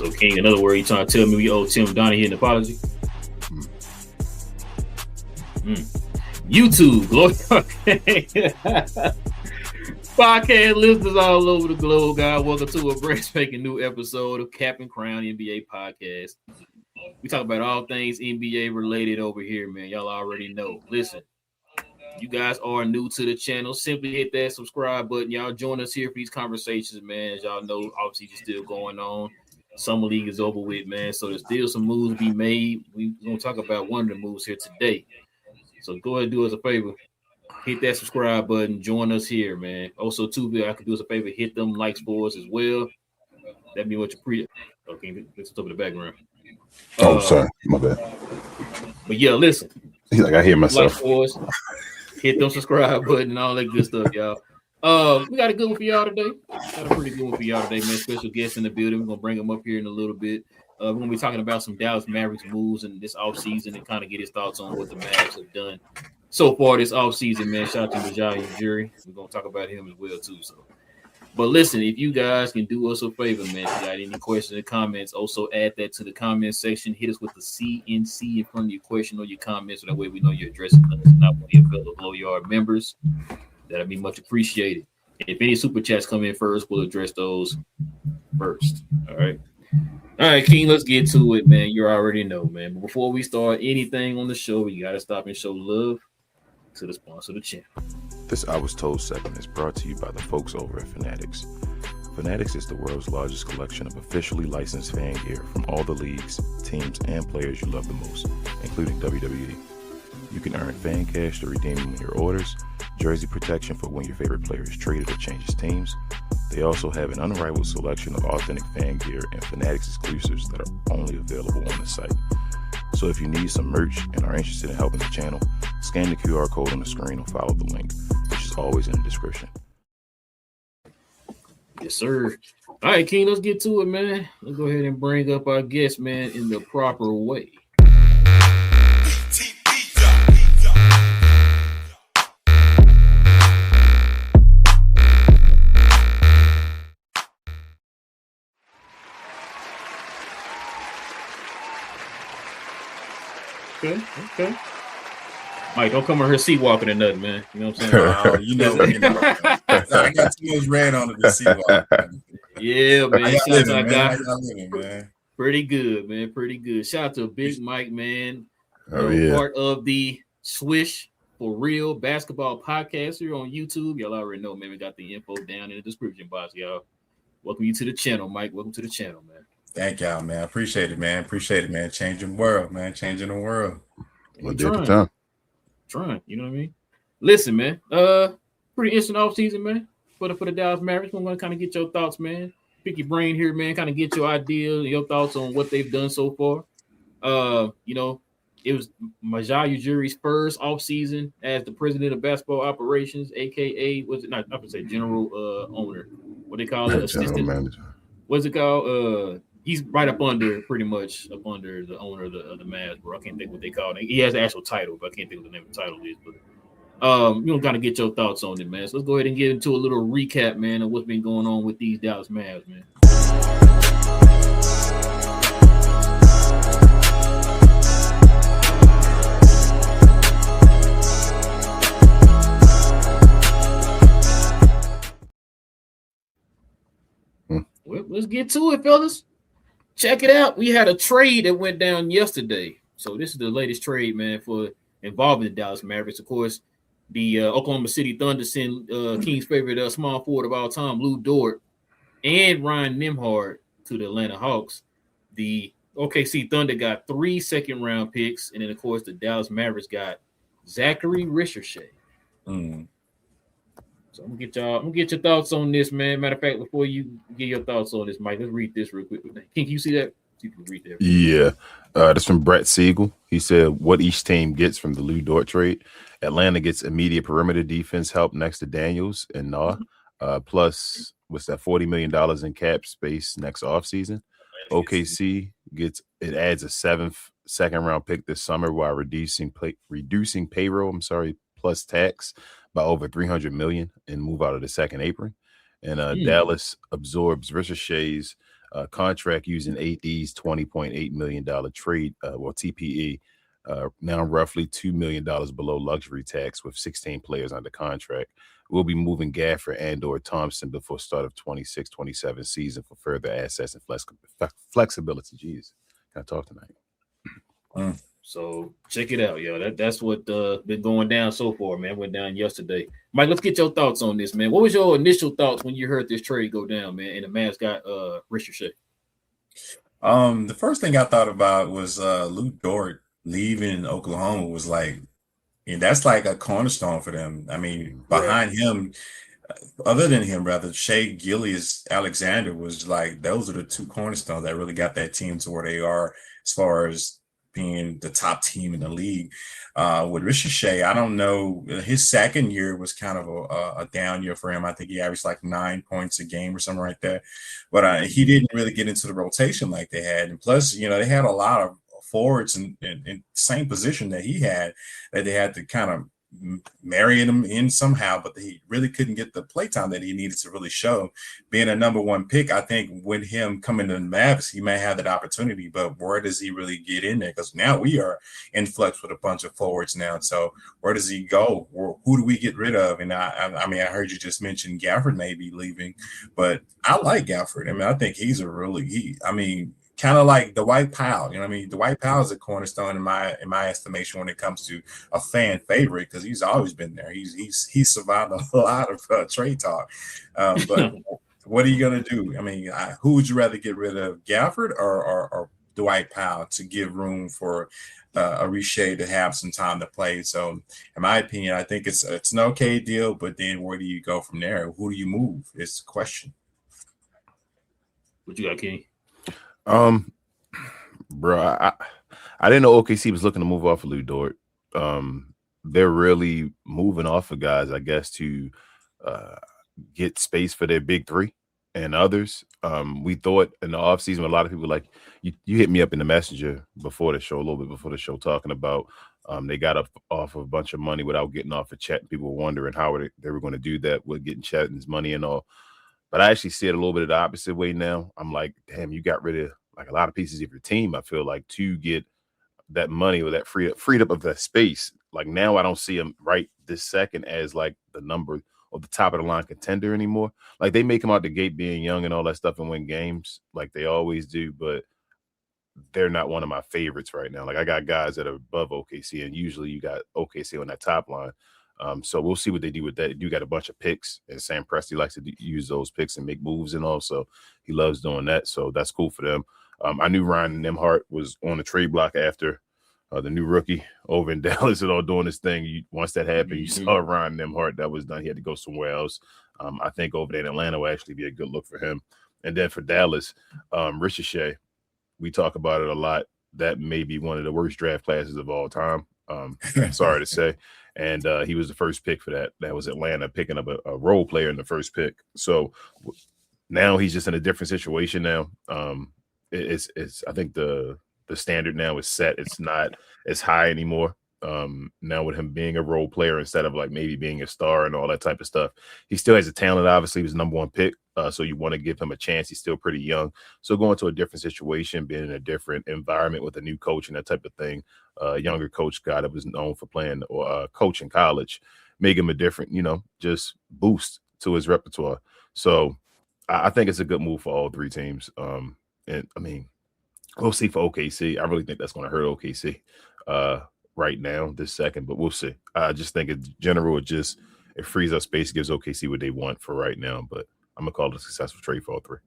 So, King, in other words, you trying to tell me we owe Tim Donahue an apology? YouTube, podcast listeners all over the globe, guys. Welcome to a breathtaking new episode of Cap and Crown NBA podcast. We talk about all things NBA related over here, man. Y'all already know. Listen, you guys are new to the channel. Simply hit that subscribe button. Y'all join us here for these conversations, man. As y'all know, obviously, it's still going on. Summer League is over with, man. So there's still some moves to be made. We're going to talk about one of the moves here today. So go ahead and do us a favor. Hit that subscribe button. Join us here, man. Also, too, I could do us a favor. Hit them likes for us as well. That'd be what you Okay, let's over the background. Sorry. My bad. But yeah, listen. He's like, I hear myself. Like for us. Hit them subscribe button and all that good stuff, y'all. We got a good one for y'all today. Got a pretty good one for y'all today, man. Special guest in the building. We're going to bring them up here in a little bit. We're going to be talking about some Dallas Mavericks moves in this offseason and kind of get his thoughts on what the Mavs have done so far this offseason, man. Shout out to Relle and King. We're going to talk about him as well, too. But listen, if you guys can do us a favor, man, if you got any questions or comments, also add that to the comment section. Hit us with the CNC in front of your question or your comments, so that way we know you're addressing us, not one of your fellow Blow Yard members. That'd be much appreciated. If any super chats come in first, we'll address those first. All right, King, let's get to it, man. You already know, man. But before we start anything on the show, we got to stop and show love to the sponsor of the channel. This I Was Told segment is brought to you by the folks over at Fanatics. Fanatics is the world's largest collection of officially licensed fan gear from all the leagues, teams, and players you love the most, including WWE. You can earn fan cash to redeem them in your orders, jersey protection for when your favorite player is traded or changes teams. They also have an unrivaled selection of authentic fan gear and Fanatics exclusives that are only available on the site. So if you need some merch and are interested in helping the channel, scan the QR code on the screen or follow the link, which is always in the description. Yes, sir. All right, King, let's get to it, man. Let's go ahead and bring up our guest, man, in the proper way. Okay. Mike, don't come on here sea walking or nothing, man. You know what I'm saying? Oh, you know, I got too much red on the sea walk. Yeah, man. Man. Pretty good, man. Pretty good. Shout out to Big Mike, man. Yeah. Part of the Swish for Real Basketball podcast here on YouTube. Y'all already know, man. We got the info down in the description box, y'all. Welcome you to the channel, Mike. Welcome to the channel, man. Thank y'all, man. Appreciate it, man. Changing the world, man. Changing the world. Trying, you know what I mean? Listen, man. Pretty instant off season, man. For the Dallas Mavericks. I'm gonna kind of get your thoughts, man. Pick your brain here, man. Kind of get your ideas, your thoughts on what they've done so far. You know, it was Relle Ujiri's first off season as the president of basketball operations, aka I would say general owner. What they call it? Assistant manager. What's it called? He's right up under the owner of the Mavs, bro. I can't think what they call it. He has the actual title, but I can't think what the name of the title is. But you know, kind of get your thoughts on it, man. So let's go ahead and get into a little recap, man, of what's been going on with these Dallas Mavs, man. Well, let's get to it, fellas. Check it out. We had a trade that went down yesterday. So this is the latest trade, man, for involving the Dallas Mavericks. Of course, the Oklahoma City Thunder sent King's favorite small forward of all time, Lou Dort, and Ryan Nembhard to the Atlanta Hawks. The OKC Thunder got 3 second-round picks, and then, of course, the Dallas Mavericks got Zachary Ricochet. So I'm gonna get your thoughts on this, man. Matter of fact, before you get your thoughts on this, Mike, let's read this real quick. Can you see that? You can read that. Yeah. That's from Brett Siegel. He said what each team gets from the Lou Dort trade. Atlanta gets immediate perimeter defense help next to Daniels and Nah. Plus, what's that, $40 million in cap space next offseason. OKC adds a 7th second-round pick this summer while reducing payroll, plus tax by over $300 million and move out of the second apron. And Dallas absorbs Ricochet's contract using AD's $20.8 million trade, TPE, now roughly $2 million below luxury tax with 16 players under contract. We'll be moving Gafford and/or Thompson before start of 26-27 season for further assets and flexibility. Jeez, can I talk tonight? So check it out, yo. That's what been going down so far, man. Went down yesterday. Mike, let's get your thoughts on this, man. What was your initial thoughts when you heard this trade go down, man? And the Mavs got Ricochet. The first thing I thought about was Lou Dort leaving Oklahoma was like, and that's like a cornerstone for them. I mean, behind him, other than him, rather, Shea Gilgeous-Alexander was like, those are the two cornerstones that really got that team to where they are as far as being the top team in the league. With Ricochet, I don't know. His second year was kind of a down year for him. I think he averaged like 9 points a game or something like that. But he didn't really get into the rotation like they had. And plus, they had a lot of forwards in same position that he had, that they had to kind of marry him in somehow, but he really couldn't get the play time that he needed to really show. Being a number one pick, I think with him coming to the Mavs, he may have that opportunity, but where does he really get in there? Because now we are in flux with a bunch of forwards now. So where does he go? Who do we get rid of? And I mean, I heard you just mention Gafford may be leaving, but I like Gafford. I mean, I think he's kind of like Dwight Powell. Dwight Powell is a cornerstone in my estimation when it comes to a fan favorite, because he's always been there. He's survived a lot of trade talk. But what are you going to do? I mean, who would you rather get rid of, Gafford or Dwight Powell, to give room for a Ricochet to have some time to play? So in my opinion, I think it's an okay deal, but then where do you go from there? Who do you move? It's the question. What you got, King? Bro, I didn't know OKC was looking to move off of Lou Dort. They're really moving off of guys, I guess, to get space for their big three and others. We thought in the offseason, a lot of people, like you hit me up in the messenger before the show, a little bit before the show, talking about they got up off of a bunch of money without getting off of Chet. People were wondering how they were going to do that with getting Chet's money and all. But I actually see it a little bit of the opposite way now. I'm like, damn, you got rid of like a lot of pieces of your team, I feel like, to get that money or that freed up of that space. Like now I don't see him right this second as like the number or the top of the line contender anymore. Like they make him out the gate being young and all that stuff and win games like they always do, but they're not one of my favorites right now. Like I got guys that are above OKC, and usually you got OKC on that top line. So we'll see what they do with that. You got a bunch of picks, and Sam Presti likes to use those picks and make moves, and also he loves doing that. So that's cool for them. I knew Ryan Nembhard was on the trade block after the new rookie over in Dallas and all doing this thing. Once that happened, you saw Ryan Nembhard. That was done. He had to go somewhere else. I think over there in Atlanta will actually be a good look for him. And then for Dallas, Ricochet, we talk about it a lot. That may be one of the worst draft classes of all time. Sorry to say. And he was the first pick for that. That was Atlanta picking up a role player in the first pick. So now he's just in a different situation now. It's I think the standard now is set. It's not as high anymore. Now with him being a role player instead of like maybe being a star and all that type of stuff. He still has a talent. Obviously, he was the number one pick. So you want to give him a chance. He's still pretty young. So going to a different situation, being in a different environment with a new coach and that type of thing, younger coach guy that was known for playing or coach in college, make him a different, just boost to his repertoire. So I think it's a good move for all three teams. And I mean, we'll see for OKC. I really think that's going to hurt OKC right now, this second, but we'll see. I just think in general, it frees up space, gives OKC what they want for right now. But I'm going to call it a successful trade for all three.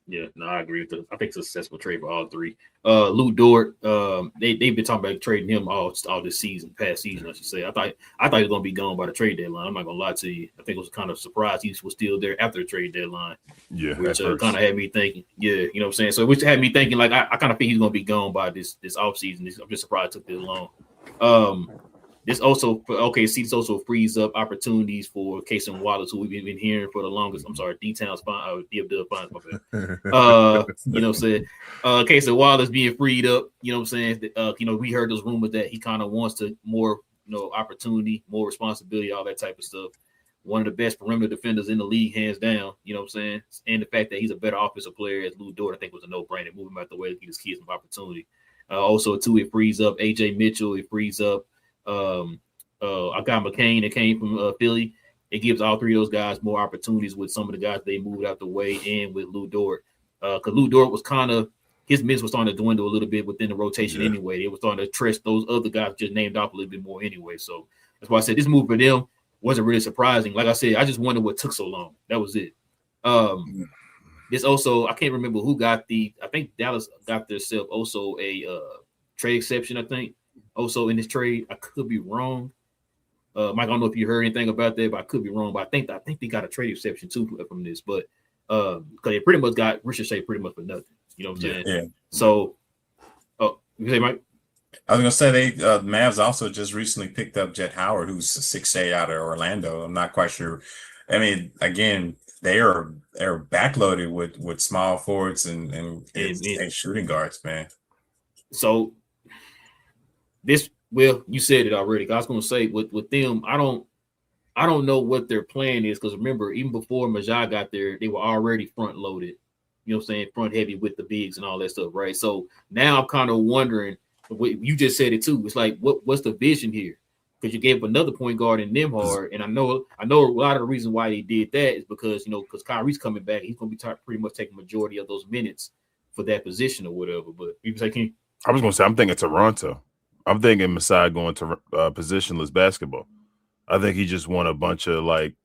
Yeah, no, I agree with that. I think it's a successful trade for all three. Lou Dort, they've been talking about trading him all this season, past season, I should say. I thought he was going to be gone by the trade deadline. I'm not going to lie to you. I think it was kind of surprised he was still there after the trade deadline. Yeah, which kind of had me thinking. Yeah, you know what I'm saying. So which had me thinking like I kind of think he's going to be gone by this offseason. I'm just surprised it took this long. This also for OKC. This also frees up opportunities for Cason Wallace, who we've been hearing for the longest. I'm sorry, D-Town's fine. D-Dub fine. My bad. You know what I'm saying? Cason Wallace being freed up. You know what I'm saying? We heard those rumors that he kind of wants to more, opportunity, more responsibility, all that type of stuff. one of the best perimeter defenders in the league, hands down. You know what I'm saying? And the fact that he's a better offensive player as Lou Dort, I think was a no-brainer. Move him out the way to give his kids some opportunity. Also, too, it frees up AJ Mitchell. It frees up a guy McCain that came from Philly. It gives all three of those guys more opportunities with some of the guys they moved out the way and with Lou Dort. Because Lou Dort was kind of his minutes was starting to dwindle a little bit within the rotation anyway. It was starting to trust those other guys just named off a little bit more anyway. So that's why I said this move for them wasn't really surprising. Like I said, I just wondered what took so long. That was it. This also, I can't remember who got I think Dallas got themselves also a trade exception, I think, also in this trade. I could be wrong. Mike, I don't know if you heard anything about that, but I could be wrong. But I think they got a trade exception too from this. But because they pretty much got Ricochet pretty much for nothing. You know what I'm saying? Yeah. So, you say, Mike? I was gonna say they Mavs also just recently picked up Jet Howard, who's 6'8" out of Orlando. I'm not quite sure. I mean, again, they're backloaded with small forwards and shooting guards, man. So well, you said it already. I was gonna say with them, I don't know what their plan is, because remember, even before Majah got there, they were already front loaded. You know what I'm saying? Front heavy with the bigs and all that stuff, right? So now I'm kind of wondering. You just said it too. It's like, what's the vision here? Because you gave another point guard in Nembhard, and I know a lot of the reason why they did that is because because Kyrie's coming back, he's going to be pretty much taking majority of those minutes for that position or whatever. But you say, King? I was going to say, I'm thinking Toronto. I'm thinking Masai going to positionless basketball. I think he just want a bunch of like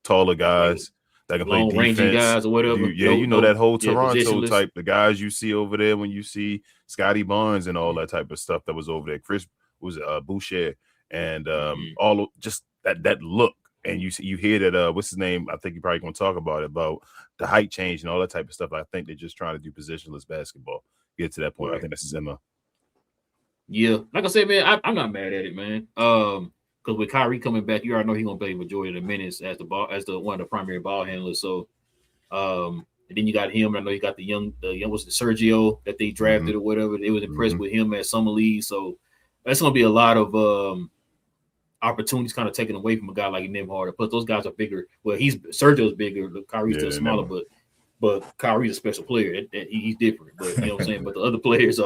taller guys that can play defense, guys or whatever. That whole Toronto type, the guys you see over there when you see Scotty Barnes and all that type of stuff that was over there. Chris was Boucher and all just that look. And you hear that what's his name? I think you're probably going to talk about it, about the height change and all that type of stuff. I think they're just trying to do positionless basketball. Get to that point. Right. I think that's Zimmer. Yeah, like I said, man, I'm not mad at it, man. Because with Kyrie coming back, you already know he's gonna play the majority of the minutes as one of the primary ball handlers. So, and then you got him. I know you got the young was the Sergio that they drafted or whatever. They was impressed with him at Summer League. So that's gonna be a lot of opportunities kind of taken away from a guy like Nembhard. Plus, those guys are bigger. Well, Sergio's bigger. Kyrie's still smaller, but Kyrie's a special player. He's different. But you know what I'm saying. But the other players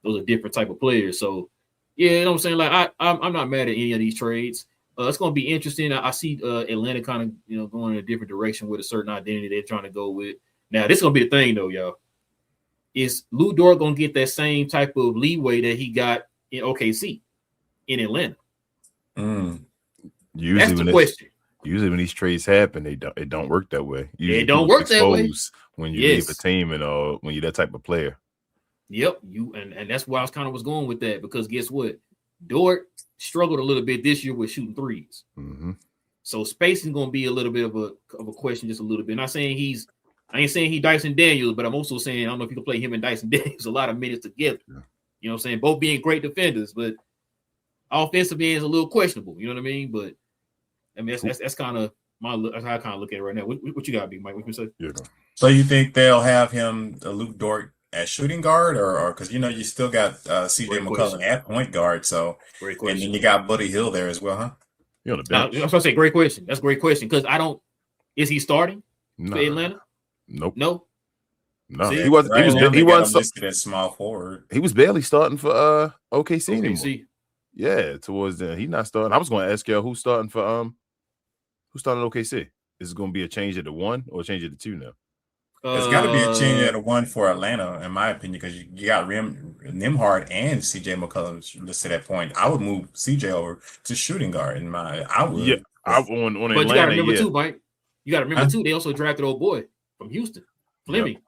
those are different type of players. So. Yeah, you know what I'm saying? Like I'm not mad at any of these trades. It's going to be interesting. I see Atlanta kind of going in a different direction with a certain identity they're trying to go with. Now, this is going to be the thing though, y'all. Is Lou Dort going to get that same type of leeway that he got in OKC in Atlanta? That's the question. Usually when these trades happen, it don't work that way. It don't work that way when you leave a team and when you're that type of player. Yep, and that's why I was going with that, because guess what? Dort struggled a little bit this year with shooting threes. So spacing is going to be a little bit of a question, just a little bit. I ain't saying he Dyson Daniels, but I'm also saying I don't know if you can play him and Dyson Daniels a lot of minutes together. Yeah. You know what I'm saying? Both being great defenders, but offensively is a little questionable. You know what I mean? But I mean that's kind of that's how I kind of look at it right now. What you got, Big Mike? What you say? Yeah. So you think they'll have him, Luke Dort, at shooting guard, or because you still got CJ McCollum at point guard, so and then you got Buddy Hill there as well, huh? You're on the bench. I was gonna say, great question. That's a great question, because is he starting for Atlanta? Nope. No. See, he was listed as small forward. He was barely starting for OKC anymore. Yeah, towards then he's not starting. I was going to ask you who's starting OKC. Is it going to be a change at the 1 or a change at the 2 now? It's got to be a change at a 1 for Atlanta, in my opinion, because you got Nembhard and CJ McCollum listed at point. I would move CJ over to shooting guard. I would. Yeah, on but Atlanta. You got to remember too, Mike. You got to remember too. They also drafted old boy from Houston, Fleming. Yep.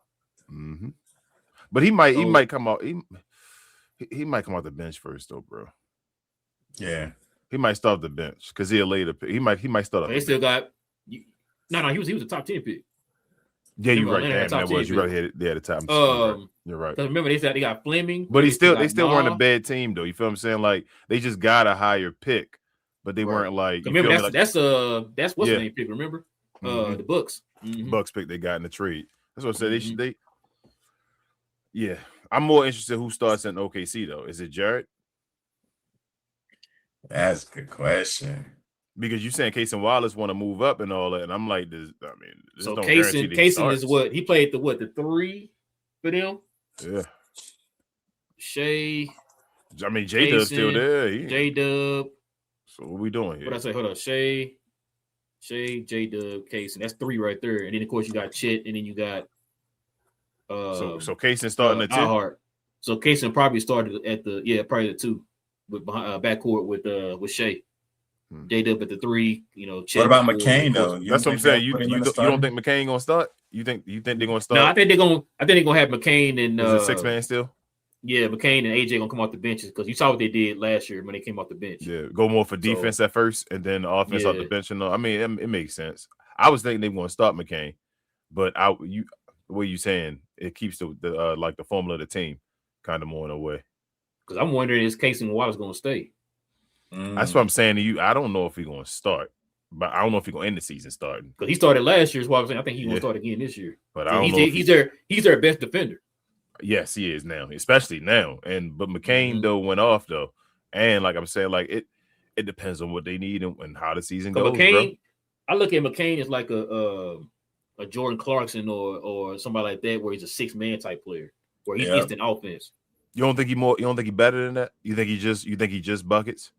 But he might come out. He might come off the bench first, though, bro. Yeah, he might start the bench because he'll later. He might start. They still got. No. He was a top 10 pick. Yeah, you're right. Damn, that was you right there at the time. You're right. Because remember, they got Fleming, but they still weren't a bad team though. You feel what I'm saying? Like they just got a higher pick, but they weren't like. Remember, that's what's the name pick. Remember, the Bucks. Bucks pick they got in the trade. That's what I said. They. Yeah, I'm more interested who starts in OKC though. Is it Jared? That's a good question. Because you saying Casey Wallace want to move up and all that, and I'm like, this So don't guarantee that he Casey starts. is what he played the 3 for them. Yeah. Shea. I mean, J-Dub's still there. J-Dub. So what we doing here? What I say? Hold on. Shea, J-Dub, Casey. That's 3 right there. And then of course you got Chet, and then you got so Casey starting at 2. So Casey probably started at probably the 2 with backcourt with Shea. J-Dub at the 3, Chet. What about McCain though? That's what I'm saying. You don't think McCain gonna start? You think they're gonna start? No, I think they're gonna have McCain and is it 6-man still? Yeah, McCain and AJ gonna come off the benches because you saw what they did last year when they came off the bench. Yeah, go more for defense at first and then offense off the bench. I mean, it makes sense. I was thinking they were gonna start McCain, but the way you saying it keeps the like the formula of the team kind of more in a way. Because I'm wondering is Casey Wallace gonna stay? That's what I'm saying to you. I don't know if he's gonna start, but I don't know if he's gonna end the season starting. Because he started last year, is what I'm saying. I think he's gonna start again this year. But I don't know. He's their best defender. Yes, he is now, especially now. But McCain though went off though, and like I'm saying, like it depends on what they need and how the season goes. McCain, I look at McCain as like a Jordan Clarkson or somebody like that, where he's a 6-man type player, where he's instant offense. You don't think he better than that? You think he just buckets?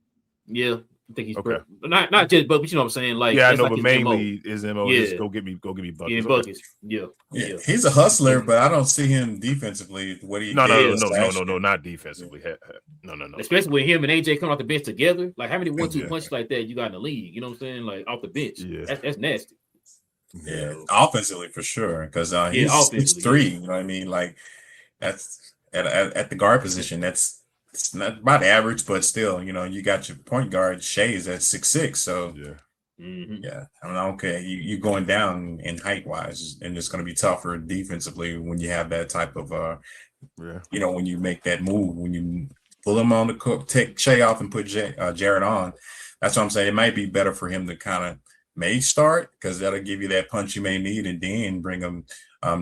Yeah, I think he's not just buckets. You know what I'm saying? Like I know, but mainly his MO is go get me buckets. Yeah, buckets. Yeah. He's a hustler, but I don't see him defensively. What he no, not defensively. No. Especially with him and AJ coming off the bench together. Like how many 1-2 punches like that you got in the league? You know what I'm saying? Like off the bench. Yeah, that's nasty. Yeah, offensively for sure. Because he's 3. You know what I mean? Like that's at the guard position. It's not about average, but still, you got your point guard Shea at 6'6", so yeah. I mean, okay, you going down in height wise, and it's going to be tougher defensively when you have that type of when you make that move, when you pull him on the court, take Shea off and put Jared on. That's what I'm saying. It might be better for him to kind of may start because that'll give you that punch you may need, and then bring him,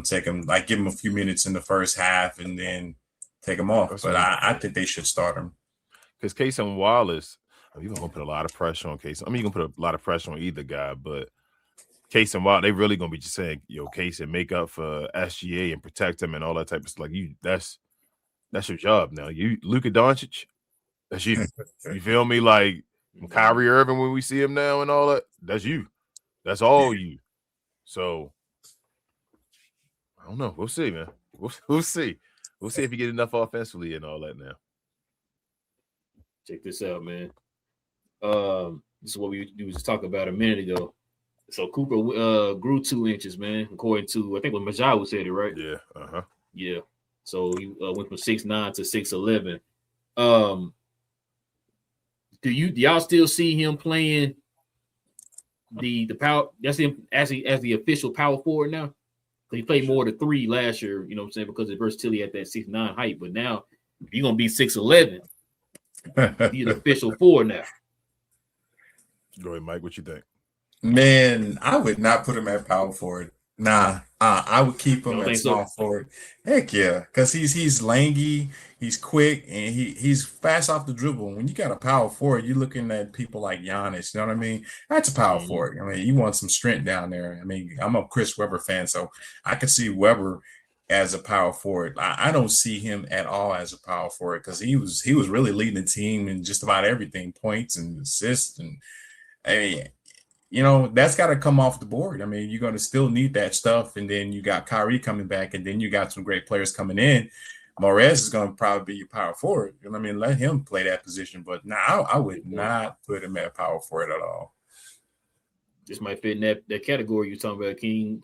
take him, like give him a few minutes in the first half, and then take him off. But I think they should start him. Because Casey Wallace, you're going to put a lot of pressure on Casey. I mean, you're going to put a lot of pressure on either guy, but Casey Wallace, they really going to be just saying, Casey, make up for SGA and protect him and all that type of stuff. Like, that's your job now. You, Luka Doncic, that's you. You feel me? Like, Kyrie Irving, when we see him now and all that, that's you. That's all you. So, I don't know. We'll see, man. We'll see. We'll see if you get enough offensively and all that now. Check this out, man. This is what we was talking about a minute ago. So Cooper grew 2 inches, man, according to I think when Majai said it, right? Yeah. Yeah. So he went from 6'9" to 6'11". Do y'all still see him playing the power? That's him as the official power forward now. He played more to 3 last year, you know what I'm saying, because of versatility at that 6'9" height. But now you're gonna be 6'11". He's an official 4 now. Go ahead, Mike. What you think? Man, I would not put him at power forward. Nah, I would keep him at small forward. Heck yeah, because he's lanky, he's quick, and he's fast off the dribble. When you got a power forward, you're looking at people like Giannis. You know what I mean? That's a power forward. I mean, you want some strength down there. I mean, I'm a Chris Webber fan, so I could see Webber as a power forward. I don't see him at all as a power forward because he was really leading the team in just about everything, points and assists, and I mean, that's got to come off the board. I mean, you're going to still need that stuff. And then you got Kyrie coming back, and then you got some great players coming in. Morez is going to probably be your power forward. I mean, let him play that position. But now I would not put him at power forward at all. This might fit in that category you're talking about, King,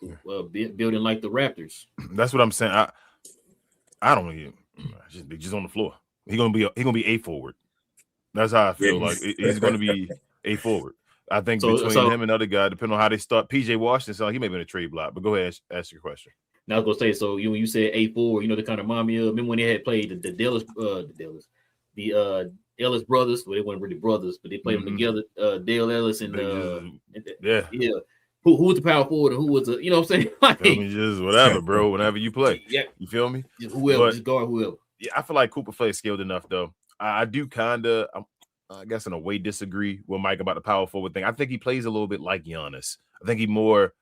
building like the Raptors. That's what I'm saying. I don't even just on the floor. He's gonna be a forward. That's how I feel. Like he's going to be a forward. I think between him and other guy, depending on how they start, PJ Washington, he may be in a trade block. But go ahead, ask your question. Now I was gonna say, so when you said A4, the kind of remind me of. Remember when they had played the Ellis brothers? Well, they weren't really brothers, but they played them together. Dale Ellis and yeah. Who was the power forward and who was the, you know what I'm saying? Like, just whatever, bro. Whenever you play, yeah, you feel me? Whoever, just guard whoever. Yeah, I feel like Cooper plays skilled enough though. I do kind of. I guess in a way disagree with Mike about the power forward thing. I think he plays a little bit like Giannis. I think he more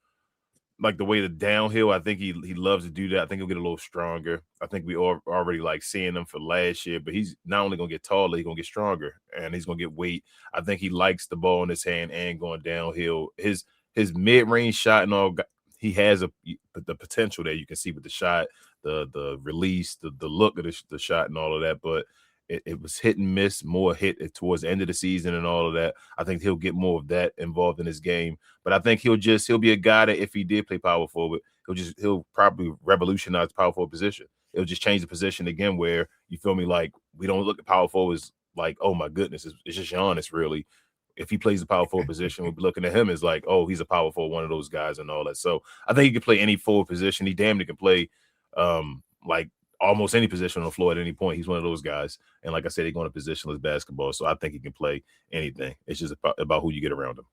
like the way the downhill. I think he loves to do that. I think he'll get a little stronger. I think we already like seeing him for last year, but he's not only gonna get taller, he's gonna get stronger, and he's gonna get weight. I think he likes the ball in his hand and going downhill. His mid-range shot and all, he has the potential there. You can see with the shot, the release, the look of the shot and all of that, but it was hit and miss, more hit towards the end of the season and all of that. I think he'll get more of that involved in his game. But I think he'll be a guy that if he did play power forward, he'll probably revolutionize the power forward position. It'll just change the position again where, you feel me, like we don't look at power forwards like, oh my goodness, it's just Giannis really. If he plays the power forward position, we'll be looking at him as like, oh, he's a power forward, one of those guys and all that. So I think he can play any forward position. He damn near can play like almost any position on the floor at any point. He's one of those guys. And like I said, he's going to positionless basketball. So I think he can play anything. It's just about who you get around him.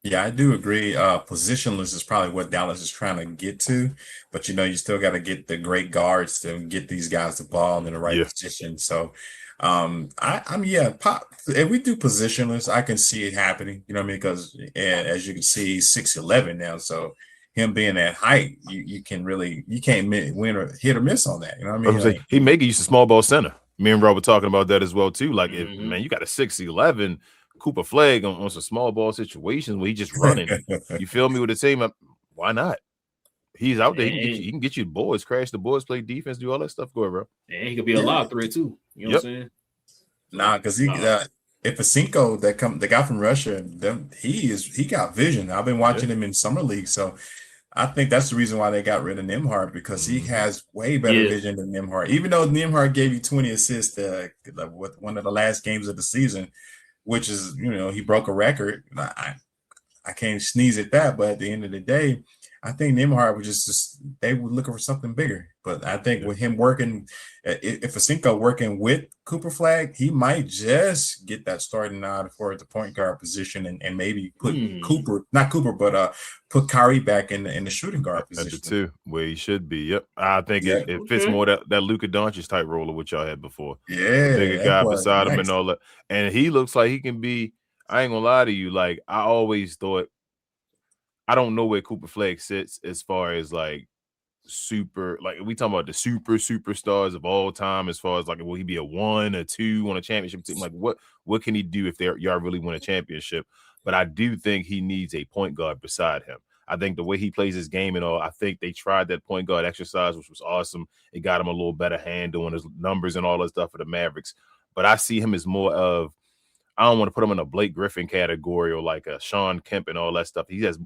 Yeah, I do agree. Positionless is probably what Dallas is trying to get to, but you still got to get the great guards to get these guys the ball in the right position. So, if we do positionless, I can see it happening. You know what I mean? Because as you can see, he's 6'11" now, so him being that height, you can't win or hit or miss on that. You know what I mean? Like, he may get used to small ball center. Me and Rob were talking about that as well too. Like, if man, you got a 6'11" Cooper Flag on some small ball situations where he's just running. You feel me with the team? Why not? He's out there. He can get you the boards, crash the boards, play defense, do all that stuff. Go ahead, bro. And he could be a lob threat too. You know what I'm saying? Nah, because if Pasinko, the guy from Russia, he got vision. I've been watching him in summer league, so I think that's the reason why they got rid of Nembhard, because he has way better vision than Nembhard. Even though Nembhard gave you 20 assists with one of the last games of the season, which is, he broke a record. I can't sneeze at that, but at the end of the day, I think Nembhard was just they were looking for something bigger. But I think with him working, if Pasinko working with Cooper Flag, he might just get that starting nod for the point guard position and maybe put put Kyrie back in the shooting guard position. That's too where he should be. Yep, I think it fits more that Luka Doncic type role of what y'all had before. Yeah, bigger guy beside him and all that, and he looks like he can be. I ain't gonna lie to you. Like, I always thought, I don't know where Cooper Flag sits as far as like super, like we talking about the superstars of all time, as far as like, will he be a 1 or 2 on a championship team? Like, what can he do if y'all really win a championship? But I do think he needs a point guard beside him. I think the way he plays his game and all, I think they tried that point guard exercise, which was awesome. It got him a little better handle on his numbers and all that stuff for the Mavericks. But I see him as more of, I don't want to put him in a Blake Griffin category or like a Sean Kemp and all that stuff. He has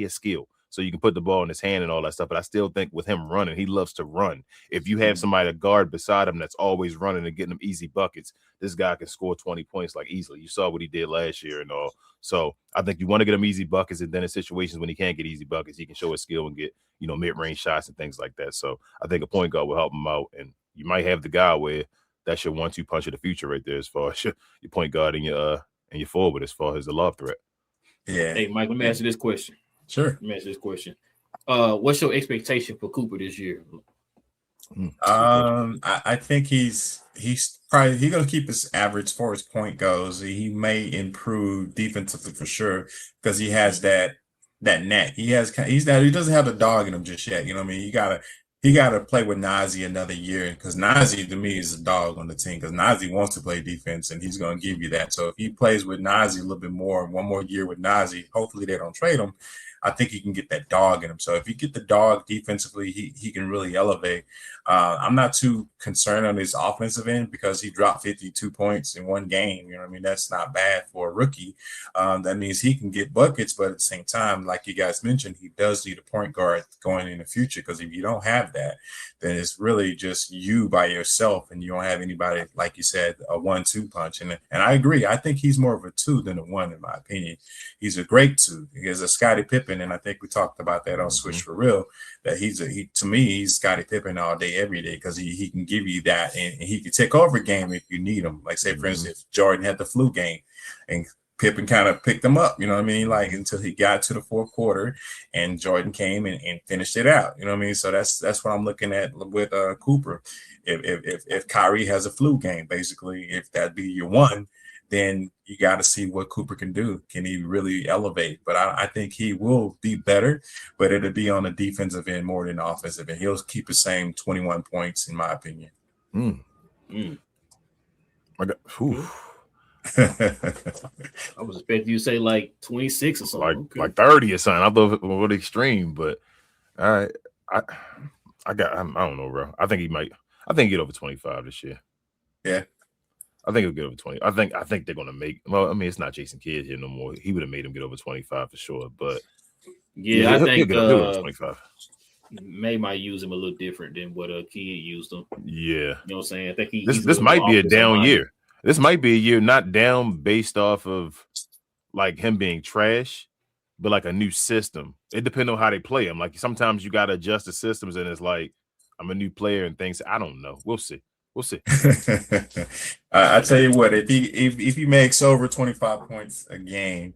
skill, so you can put the ball in his hand and all that stuff. But I still think with him running, he loves to run. If you have somebody to guard beside him that's always running and getting them easy buckets, this guy can score 20 points like easily. You saw what he did last year and all. So I think you want to get him easy buckets, and then in situations when he can't get easy buckets, he can show his skill and get mid-range shots and things like that. So I think a point guard will help him out, and you might have the guy where that's your 1-2 punch of the future right there, as far as your point guard and your forward, as far as the lob threat. Yeah. Hey, Mike, let me ask you this question. Sure. Let me ask you this question. What's your expectation for Cooper this year? I think he's probably gonna keep his average as far as point goes. He may improve defensively for sure, because he has that net. He doesn't have the dog in him just yet. You know what I mean? He gotta play with Nazi another year, because Nazi to me is a dog on the team, because Nazi wants to play defense and he's gonna give you that. So if he plays with Nazi a little bit more, one more year with Nazi, hopefully they don't trade him. I think he can get that dog in him. So if you get the dog defensively, he can really elevate. I'm not too concerned on his offensive end, because he dropped 52 points in one game. You know what I mean? That's not bad for a rookie. That means he can get buckets, but at the same time, like you guys mentioned, he does need a point guard going in the future, because if you don't have that, then it's really just you by yourself, and you don't have anybody, like you said, a 1-2 punch. And I agree. I think he's more of a 2 than a 1, in my opinion. He's a great 2. He's a Scottie Pippen, and I think we talked about that on Switch for Real, that to me, he's Scottie Pippen all day, every day, because he can give you that, and he can take over a game if you need him. Like, say, for instance, if Jordan had the flu game and Pippen kind of picked him up, you know what I mean? Like, until he got to the fourth quarter and Jordan came and finished it out. You know what I mean? So that's what I'm looking at with Cooper. If Kyrie has a flu game, basically, if that'd be your 1, then you got to see what Cooper can do. Can he really elevate? But I think he will be better, but it'll be on the defensive end more than the offensive end. He'll keep the same 21 points, in my opinion. I was expecting you to say like 26 or something. Like 30 or something. I thought it was extreme, but I don't know, bro. I think he get over 25 this year. Yeah. I think he'll get over 20. I think they're gonna make. Well, I mean, it's not Jason Kidd here no more. He would have made him get over 25 for sure. But I think he'll get over 25. May might use him a little different than what Kidd used him. Yeah, you know what I'm saying. I think this might be a down year. This might be a year not down based off of like him being trash, but like a new system. It depends on how they play him. Like sometimes you got to adjust the systems, and it's like I'm a new player and things. I don't know. We'll see. I tell you what, if he makes over 25 points a game,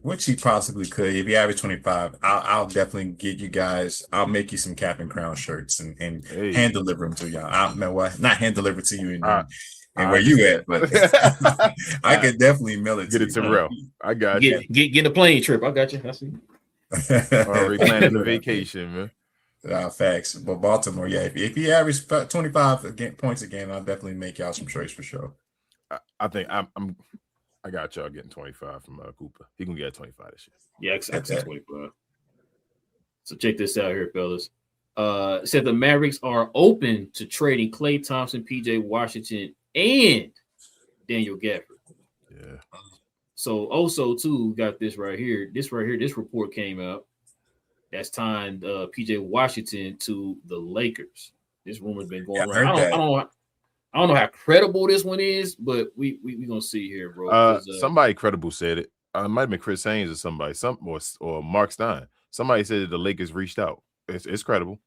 which he possibly could, if he average 25, I'll definitely get you guys. I'll make you some cap and crown shirts and hand deliver them to y'all. I don't know what, not hand deliver to you and where you at, but I could definitely mail it. Get it to Relle. I got you. Get a plane trip. I got you. I see. Already planning the vacation, man. Facts. But Baltimore, yeah, if he averaged 25 points a game, I'll definitely make y'all some trades for sure. I think I got y'all getting 25 from Cooper. He can get 25 this Yeah, year. exactly 25. So check this out here, fellas. Said the Mavericks are open to trading Klay Thompson, PJ Washington, and Daniel Gafford. Yeah. So also too, got this right here. This report came out. That's tying PJ Washington to the Lakers. This rumor's been going around. I don't know how credible this one is, but we gonna see here, bro. Somebody credible said it. It might have been Chris Haynes or somebody, or Mark Stein. Somebody said that the Lakers reached out. It's credible.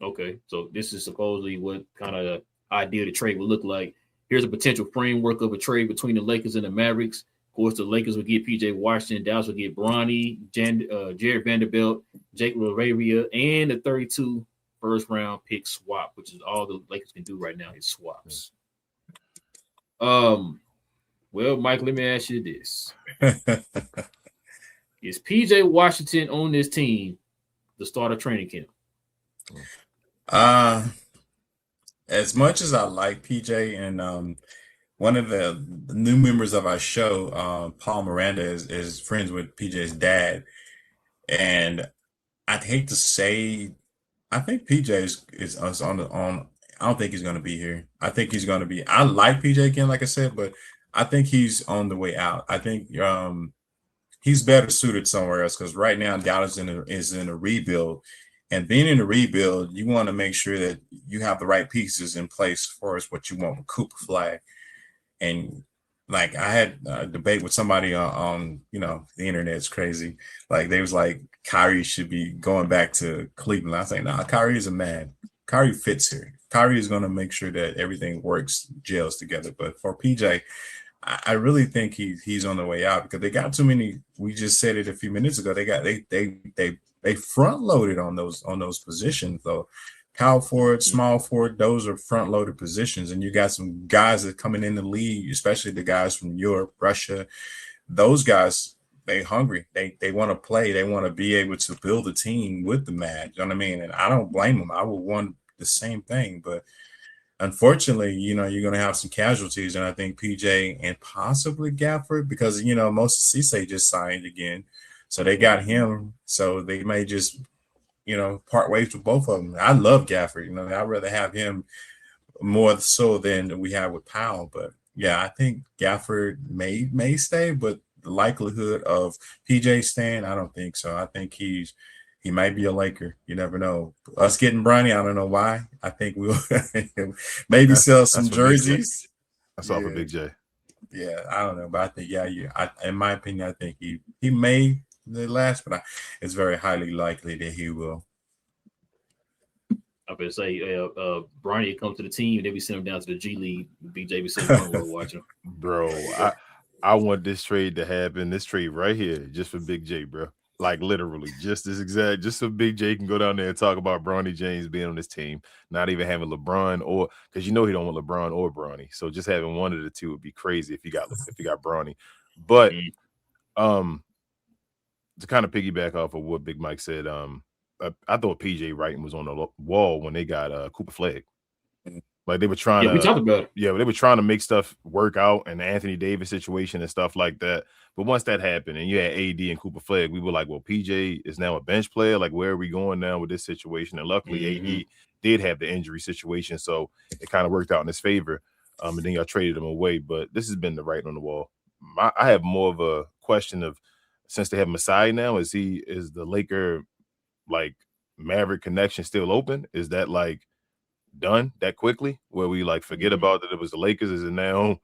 Okay, so this is supposedly what kind of idea the trade would look like. Here's a potential framework of a trade between the Lakers and the Mavericks. Of course, the Lakers would get PJ Washington. Dallas would get Bronny, Jared Vanderbilt, Jake LaRavia, and a 32 first-round pick swap, which is all the Lakers can do right now is swaps. Well, Mike, let me ask you this. Is PJ Washington on this team the start of training camp? As much as I like PJ and one of the new members of our show, Paul Miranda, is friends with PJ's dad. And I'd hate to say, I think PJ is on. I don't think he's going to be here. I think he's going to be. I like PJ again, like I said, but I think he's on the way out. I think he's better suited somewhere else because right now Dallas is in a rebuild. And being in a rebuild, you want to make sure that you have the right pieces in place for us what you want with Cooper Flag. And like I had a debate with somebody on the internet's crazy. Like they was like, Kyrie should be going back to Cleveland. I was like, nah, Kyrie is a man. Kyrie fits here. Kyrie is going to make sure that everything works, gels together. But for PJ, I really think he's on the way out because they got too many. We just said it a few minutes ago. They front loaded on those positions though. Power forward, small forward, those are front-loaded positions. And you got some guys that coming in the league, especially the guys from Europe, Russia. Those guys, they hungry. They want to play. They want to be able to build a team with the Mad. You know what I mean? And I don't blame them. I would want the same thing. But unfortunately, you're going to have some casualties. And I think PJ and possibly Gafford, because, Moses Cisse just signed again. So they got him. So they may just – part ways with both of them. I love Gafford. I'd rather have him more so than we have with Powell. But yeah, I think Gafford may stay, but the likelihood of PJ staying, I don't think so. I think he might be a Laker. You never know. Us getting Bronny, I don't know why. I think we'll maybe sell some jerseys. That's all for Big J. Yeah, I don't know, but I think in my opinion, I think he may. The last, but it's very highly likely that he will. I'm gonna say, Bronny come to the team, they be sending him down to the G League. BJ be sitting around watching. Bro, I want this trade to happen. This trade right here, just for Big J, bro. Like literally, just as exact, just so Big J can go down there and talk about Bronny James being on this team, not even having LeBron or because he don't want LeBron or Bronny. So just having one of the two would be crazy if you got Bronny. But to kind of piggyback off of what Big Mike said, I thought PJ Wright was on the wall when they got Cooper Flag. Like they were trying to, we talked about it. Yeah, they were trying to make stuff work out and the Anthony Davis situation and stuff like that. But once that happened and you had AD and Cooper Flag, we were like, well, PJ is now a bench player. Like, where are we going now with this situation? And luckily, AD did have the injury situation, so it kind of worked out in his favor. And then y'all traded him away. But this has been the writing on the wall. I have more of a question of, since they have Masai now, is the Laker like Maverick connection still open? Is that like done that quickly where we like forget about that it was the Lakers? Is it now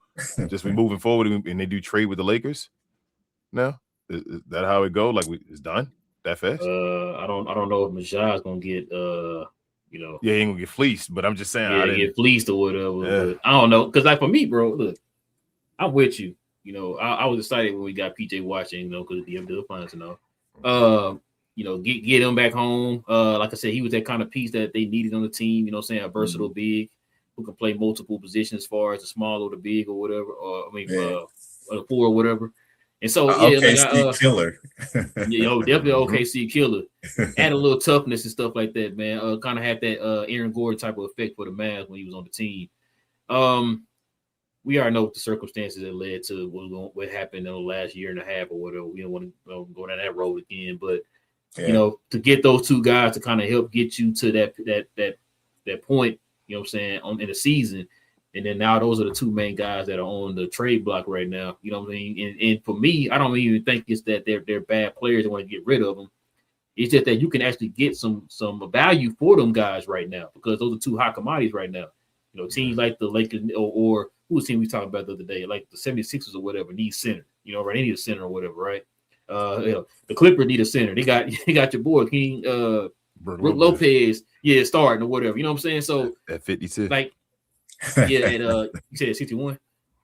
just we moving forward and they do trade with the Lakers now? Is that how it go? Like it's done that fast? I don't know if Majah's gonna get he ain't gonna get fleeced, but I'm just saying get fleeced or whatever. But I don't know, because like for me, bro, look, I'm with you. I was excited when we got PJ watching, because of the MW finals and all. Get him back home. Like I said, he was that kind of piece that they needed on the team, a versatile big who can play multiple positions as far as the small or the big or whatever, or the four or whatever. And so, OKC killer. Definitely OKC killer. Add a little toughness and stuff like that, man. Kind of had that Aaron Gordon type of effect for the Mavs when he was on the team. We already know what the circumstances that led to what happened in the last year and a half or whatever. We don't want to go down that road again, but to get those two guys to kind of help get you to that point, in the season. And then now those are the two main guys that are on the trade block right now. You know what I mean? And for me, I don't even think it's that they're bad players and want to get rid of them. It's just that you can actually get some value for them guys right now, because those are two hot commodities right now. Teams like the Lakers or who was the team we talked about the other day, like the 76ers or whatever, need center. Right? They need a center or whatever, right? The Clippers need a center. They got your boy King Brook Lopez, starting or whatever. You know what I'm saying? So at 52, like, you said 61.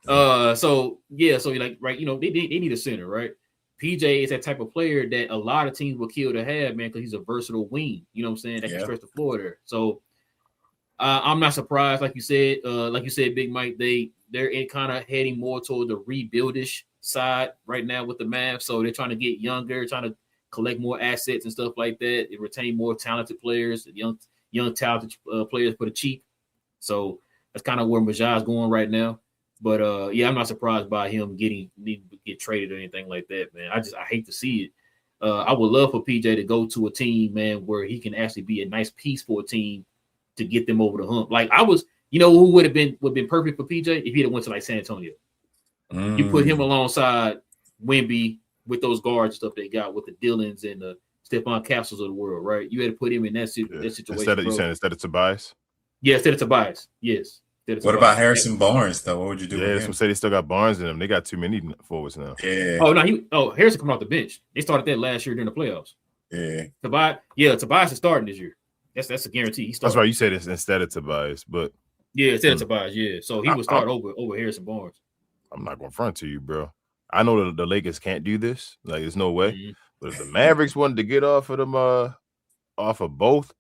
So you're like, right? They need a center, right? PJ is that type of player that a lot of teams will kill to have, man, because he's a versatile wing. You know what I'm saying? That can stretch the floor there. So I'm not surprised, like you said, Big Mike. They're kind of heading more toward the rebuildish side right now with the Mavs. So they're trying to get younger, trying to collect more assets and stuff like that, and retain more talented players, young talented players for the cheap. So that's kind of where Majah's going right now. But I'm not surprised by him needing to get traded or anything like that, man. I hate to see it. I would love for PJ to go to a team, man, where he can actually be a nice piece for a team to get them over the hump. Like who would have been perfect for PJ if he'd have went to like San Antonio. You put him alongside Wemby with those guards and stuff they got with the Dillons and the Stephon Capsules of the world, right? You had to put him in that situation. Instead of Tobias? Yeah, instead of Tobias. Yes. What about Harrison Barnes, though? What would you do? Yeah, some say they still got Barnes in them. They got too many forwards now. Yeah. Oh, no, Harrison coming off the bench. They started that last year during the playoffs. Yeah. Tobias is starting this year. That's a guarantee. That's right. You said it's instead of Tobias, but instead of Tobias, yeah. So he would start over Harrison Barnes. I'm not going to front to you, bro. I know that the Lakers can't do this. Like, there's no way. But if the Mavericks wanted to get off of them, off of both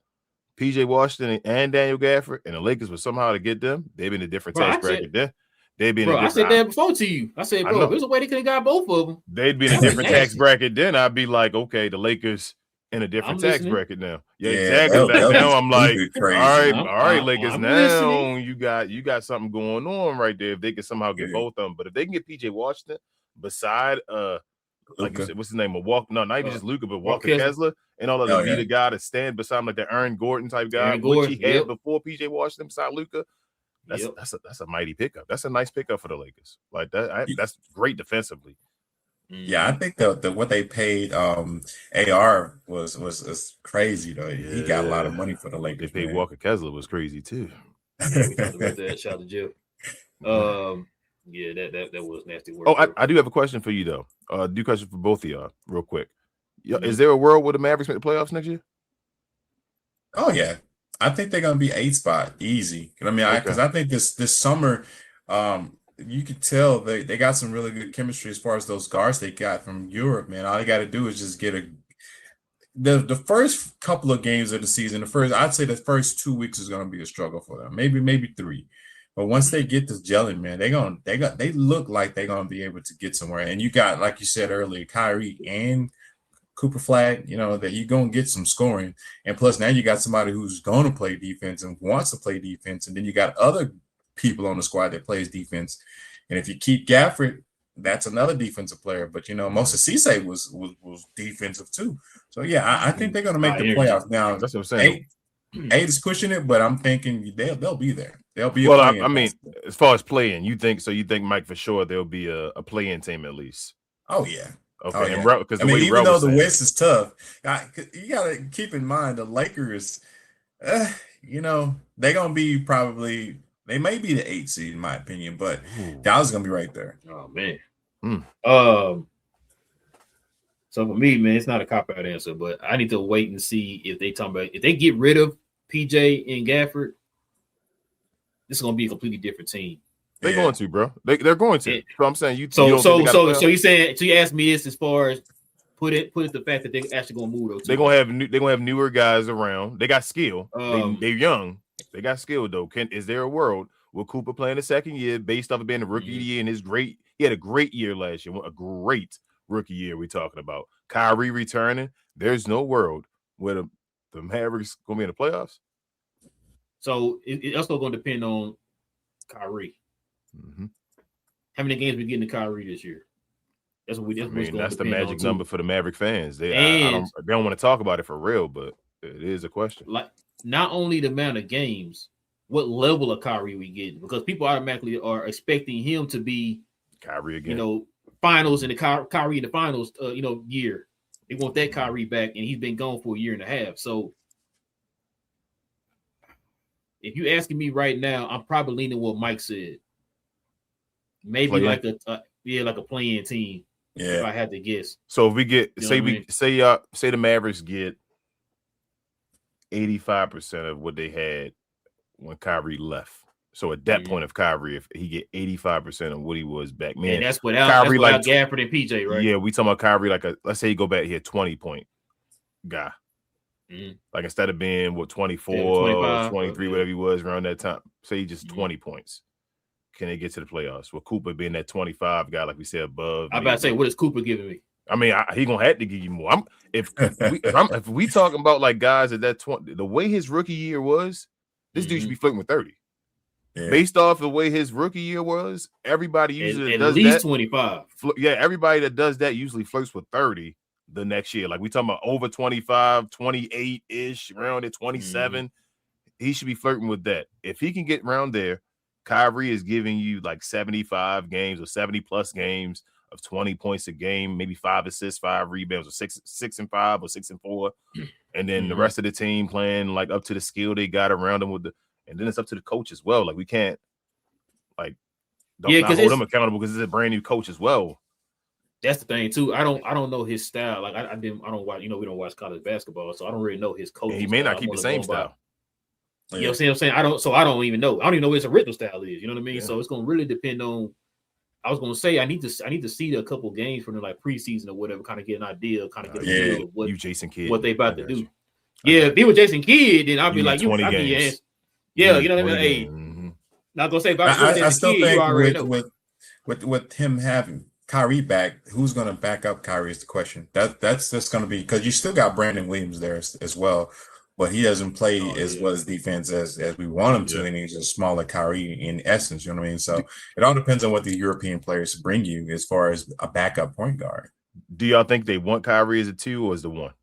PJ Washington and Daniel Gafford, and the Lakers were somehow to get them, they'd be in a different tax bracket then. They'd be in a different. I said that before to you. I said, bro, there's a way they could have got both of them. They'd be in a different tax bracket then. I'd be like, okay, the Lakers in a different tax bracket now. Yeah, exactly. Now I'm like, all right, Lakers. Now you got something going on right there. If they can somehow get both of them, but if they can get PJ Washington beside like you said, what's his name? Not even just Luka, but Walker Kessler and all of them. Be the guy to stand beside him, like the Aaron Gordon type guy, which he had before PJ Washington beside Luka. That's a mighty pickup. That's a nice pickup for the Lakers. Like that, that's great defensively. Yeah, I think the what they paid AR was crazy though. He got a lot of money for the Lakers. They paid Walker Kessler was crazy too. Yeah, we talked about that. Shout out to Jeff. That was nasty work. Oh, I do have a question for you though. Do question for both of y'all, real quick. Is there a world where the Mavericks make the playoffs next year? Oh yeah, I think they're gonna be 8 spot easy. I mean, because I think this summer, you could tell they got some really good chemistry as far as those guards they got from Europe. Man, all they got to do is just get the first couple of games of the season, I'd say the first 2 weeks is going to be a struggle for them. Maybe 3. But once they get this gelling, man, they look like they're gonna be able to get somewhere. And you got, like you said earlier, Kyrie and Cooper Flag, that you're gonna get some scoring. And plus now you got somebody who's gonna play defense and wants to play defense, and then you got other people on the squad that plays defense. And if you keep Gafford, that's another defensive player. But Moses Cisse was defensive too. So yeah, I think they're gonna make the playoffs. Now that's what I'm saying. 8 is pushing it, but I'm thinking they'll be there. They'll be. Well, I mean, as far as playing, you think Mike, for sure there'll be a play-in team at least. Oh yeah. Okay. Yeah. Because even though the West is tough, you gotta keep in mind the Lakers. They're gonna be they may be the 8th seed in my opinion, but Dallas is gonna be right there. Oh man. So for me, man, it's not a cop-out answer, but I need to wait and see if they get rid of PJ and Gafford. This is gonna be a completely different team. They're going to, bro. They're going to. So I'm saying you asked me this as far as put it the fact that they're actually gonna move those. They're gonna have newer guys around. They got skill. They're young. They got skill though. Is there a world with Cooper playing the second year based off of being the rookie of the year and he had a great year last year, a great rookie year we're talking about. Kyrie returning. There's no world where the Mavericks gonna be in the playoffs. So it's also going to depend on Kyrie. Mm-hmm. How many games we get into Kyrie this year? That's the magic number for the Maverick fans. They don't want to talk about it for real, but it is a question. Like not only the amount of games, what level of Kyrie we get, because people automatically are expecting him to be Kyrie again. Finals and the Kyrie in the finals. Year they want that Kyrie back, and he's been gone for a year and a half. So. If you're asking me right now, I'm probably leaning what Mike said. Maybe like a playing team. Yeah. If I had to guess. So if we get say the Mavericks get 85% of what they had when Kyrie left. So at that point of Kyrie, if he get 85% of what he was back, man, and that's without Gafford and PJ, right? Yeah, we talking about Kyrie let's say he go back here 20-point guy. Like instead of being 24 or 23, whatever he was around that time, say just 20 points. Can they get to the playoffs? With Cooper being that 25 guy, like we said above. I'm about to say, what is Cooper giving me? I mean, he gonna have to give you more. If we talking about like guys at that 20, the way his rookie year was, this dude should be flirting with 30. Yeah. Based off the way his rookie year was, everybody usually does at least 25. Yeah, everybody that does that usually flirts with 30. The next year, like we talking about over 25, 28-ish, around at 27, he should be flirting with that. If he can get around there, Kyrie is giving you like 75 games or 70 plus games of 20 points a game, maybe 5 assists, 5 rebounds, or 6 and 5 or 6 and 4, and then the rest of the team playing like up to the skill they got around them and then it's up to the coach as well. Like we can't don't hold them accountable because it's a brand new coach as well. That's the thing too. I don't know his style. Like I don't watch. We don't watch college basketball, so I don't really know his coach. He may not keep the same style. You know what I'm saying? I don't even know. I don't even know what his original style is. You know what I mean? Yeah. So it's going to really depend on. I was going to say I need to see a couple games from the like preseason or whatever, kind of get an idea, kind of get a feel of what Jason Kidd, what they about to do. Yeah, if he was Jason Kidd, then I'd be like, you know what I mean? Hey, not gonna say about I still Kidd, think with him having Kyrie back, who's going to back up Kyrie is the question. That's just going to be because you still got Brandon Williams there as well, but he doesn't play as well as defense as we want him to, and he's a smaller Kyrie in essence. You know what I mean? So it all depends on what the European players bring you as far as a backup point guard. Do y'all think they want Kyrie as a 2 or as the 1?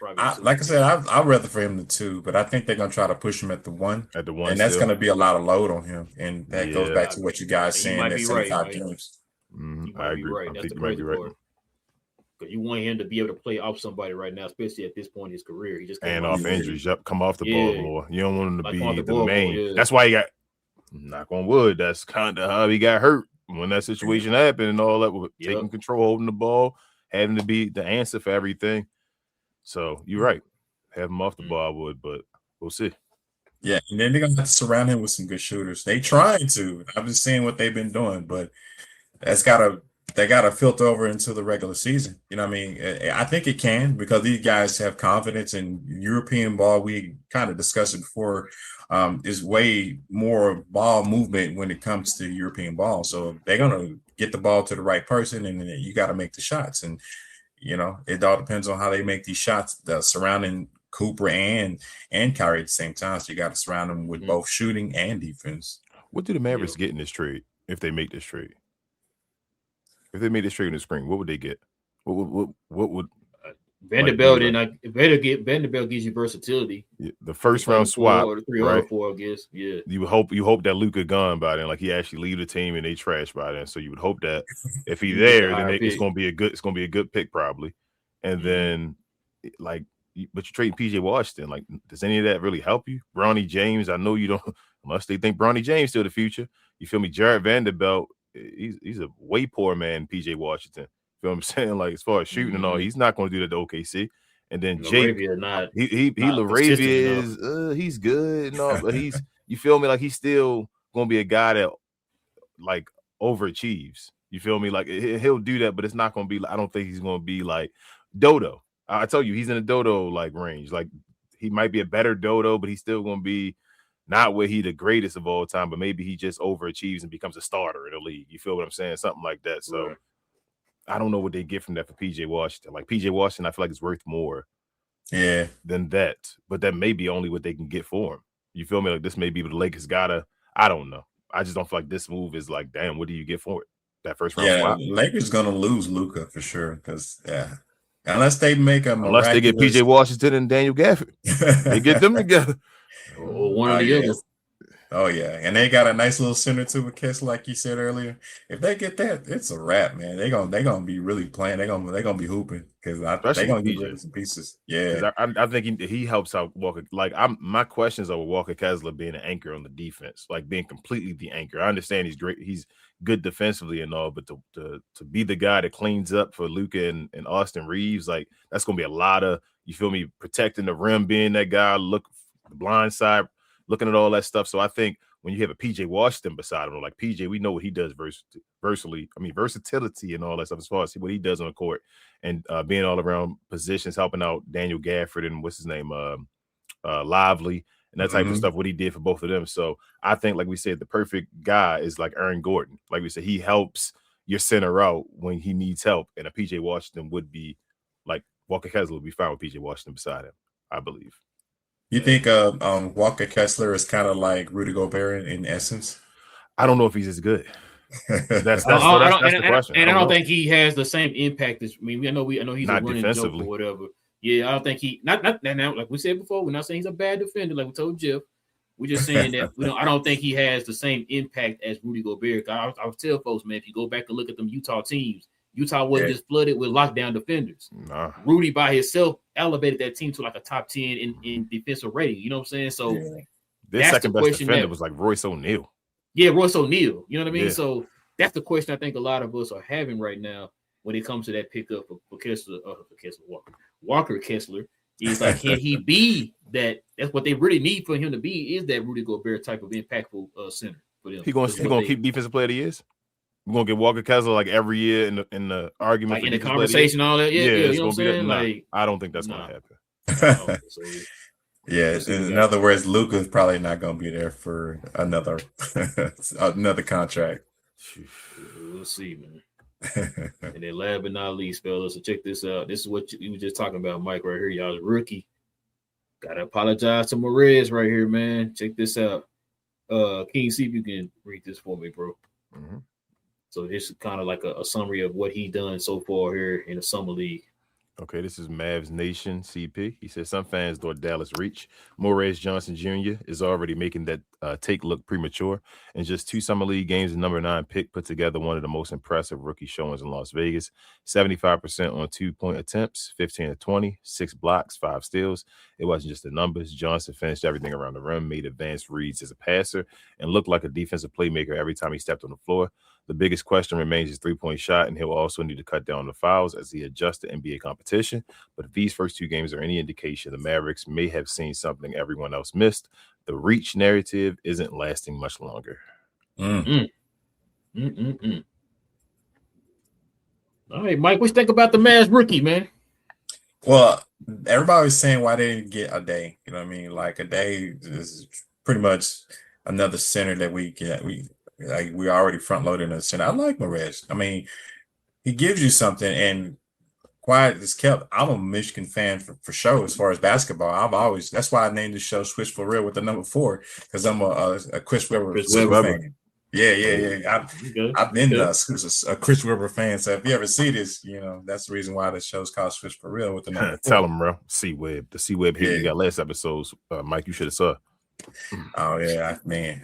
Like I said, I'd rather for him the 2, but I think they're going to try to push him at the 1. At the 1, and that's going to be a lot of load on him, and that goes back to what you guys saying. That 75 games. I agree. Right. That's the crazy part. Because you want him to be able to play off somebody right now, especially at this point in his career. He just and off injuries. Yep, come off the ball more. You don't want him to be the main. That's why he got knock on wood. That's kind of how he got hurt when that situation happened and all that. With taking control, holding the ball, having to be the answer for everything. So you're right. Have him off the ball, I would, but we'll see. Yeah, and then they're gonna have to surround him with some good shooters. They trying to. I'm just seeing what they've been doing, but that's gotta they got to filter over into the regular season. You know what I mean? I think it can, because these guys have confidence in European ball. We kind of discussed it before. Is way more ball movement when it comes to European ball. So they're going to get the ball to the right person, and then you got to make the shots. And, you know, it all depends on how they make these shots, the surrounding Cooper and Kyrie at the same time. So you got to surround them with both shooting and defense. What do the Mavericks get in this trade if they make this trade? If they made this trade in the spring, what would they get? What would Vanderbilt Vanderbilt gives you versatility. The first round swap, or 3 or 4, I guess. Yeah. You hope that Luka gone by then, like he actually leave the team and they trash by then. So you would hope that if he's there, then it's gonna be a good pick probably. And then but you're trading PJ Washington. Like, does any of that really help you? Bronny James, I know you don't, unless they think Bronny James still the future. You feel me? Jared Vanderbilt, he's a way poor man, PJ Washington. You know what I'm saying? Like, as far as shooting and all, he's not going to do that to OKC. And then Jake, LaRavia is he's good and all, but you feel me? Like, he's still going to be a guy that like overachieves. You feel me? Like, he'll do that, but it's not going to be. I don't think he's going to be like Dodo. I tell you, he's in a Dodo like range. Like, he might be a better Dodo, but he's still going to be not where he the greatest of all time. But maybe he just overachieves and becomes a starter in the league. You feel what I'm saying? Something like that. So. Right. I don't know what they get from that for PJ Washington. Like, PJ Washington, I feel like it's worth more than that. But that may be only what they can get for him. You feel me? Like, this may be what the Lakers gotta. I don't know. I just don't feel like this move is like, damn, what do you get for it? That first round swap? Lakers gonna lose Luka for sure. Because unless they make a unless they get PJ Washington and Daniel Gafford. They get them together. Or one or the other. Oh, yeah. And they got a nice little center too with Kessler, like you said earlier. If they get that, it's a wrap, man. They're gonna be really playing. They're gonna be hooping, because they're gonna get rid of some pieces. Yeah. I think he helps out Walker. Like, my questions are with Walker Kessler being an anchor on the defense, like being completely the anchor. I understand he's great, he's good defensively and all, but to be the guy that cleans up for Luka and Austin Reeves, like, that's gonna be a lot of, you feel me, protecting the rim, being that guy, look the blind side, looking at all that stuff. So I think when you have a PJ Washington beside him, like PJ, we know what he does versatility and all that stuff as far as what he does on the court, and being all around positions, helping out Daniel Gafford and what's his name, Lively, and that type of stuff, what he did for both of them. So I think, like we said, the perfect guy is like Aaron Gordon. Like we said, he helps your center out when he needs help, and a PJ Washington would be like, Walker Kessler would be fine with PJ Washington beside him, I believe. You think Walker Kessler is kind of like Rudy Gobert in essence? I don't know if he's as good. That's the question. And I don't think he has the same impact as, I mean, I know he's not a running joke or whatever. Yeah, I don't think he not now, like we said before, we're not saying he's a bad defender, like we told Jeff. We're just saying that I don't think he has the same impact as Rudy Gobert. I would tell folks, man, if you go back and look at them Utah teams, Utah wasn't just flooded with lockdown defenders. Nah. Rudy by himself elevated that team to like a top 10 in defensive rating. You know what I'm saying? So their second best defender was like Royce O'Neal. Yeah, Royce O'Neal. You know what I mean? Yeah. So that's the question I think a lot of us are having right now when it comes to that pickup for Kessler, Walker Kessler. Is like, can he be that? That's what they really need for him to be, is that Rudy Gobert type of impactful center for them. He gonna keep defensive player of the years. We're gonna get Walker Kessler like every year in the argument, like in the conversation, all that. Yeah, you know what I'm saying? Like, I don't think that's gonna happen. Yeah, in other words, Luka's probably not gonna be there for another contract. We'll see, man. And then last but not least, fellas, so check this out. This is what you were just talking about, Mike, right here. Y'all's rookie. Gotta apologize to Morez right here, man. Check this out. King, see if you can read this for me, bro. Mm-hmm. So this is kind of like a summary of what he done so far here in the summer league. Okay, this is Mavs Nation CP. He says some fans thought Dallas reach. Morez Johnson Jr. is already making that take look premature. In just 2 summer league games, the number 9 pick put together one of the most impressive rookie showings in Las Vegas. 75% on 2-point attempts, 15-20, 6 blocks, 5 steals. It wasn't just the numbers. Johnson finished everything around the rim, made advanced reads as a passer, and looked like a defensive playmaker every time he stepped on the floor. The biggest question remains his 3-point shot, and he'll also need to cut down the fouls as he adjusts to NBA competition. But if these first 2 games are any indication, the Mavericks may have seen something everyone else missed. The reach narrative isn't lasting much longer. All right, Mike, what you think about the Mavs rookie, man? Well, everybody was saying why they didn't get a day. You know what I mean? Like a day is pretty much another center that we get. We already front loaded in the center. I like Morez. I mean, he gives you something, and quiet is kept. I'm a Michigan fan for sure as far as basketball. That's why I named the show Switch for Real with the number 4, because I'm a Chris Webber fan. Yeah. I've been a Chris Webber fan. So if you ever see this, that's the reason why the show's called Switch for Real with the number 4. Tell him, bro. C-Web. The C-Web hit you got last episodes. Mike, you should have saw. Oh yeah, man.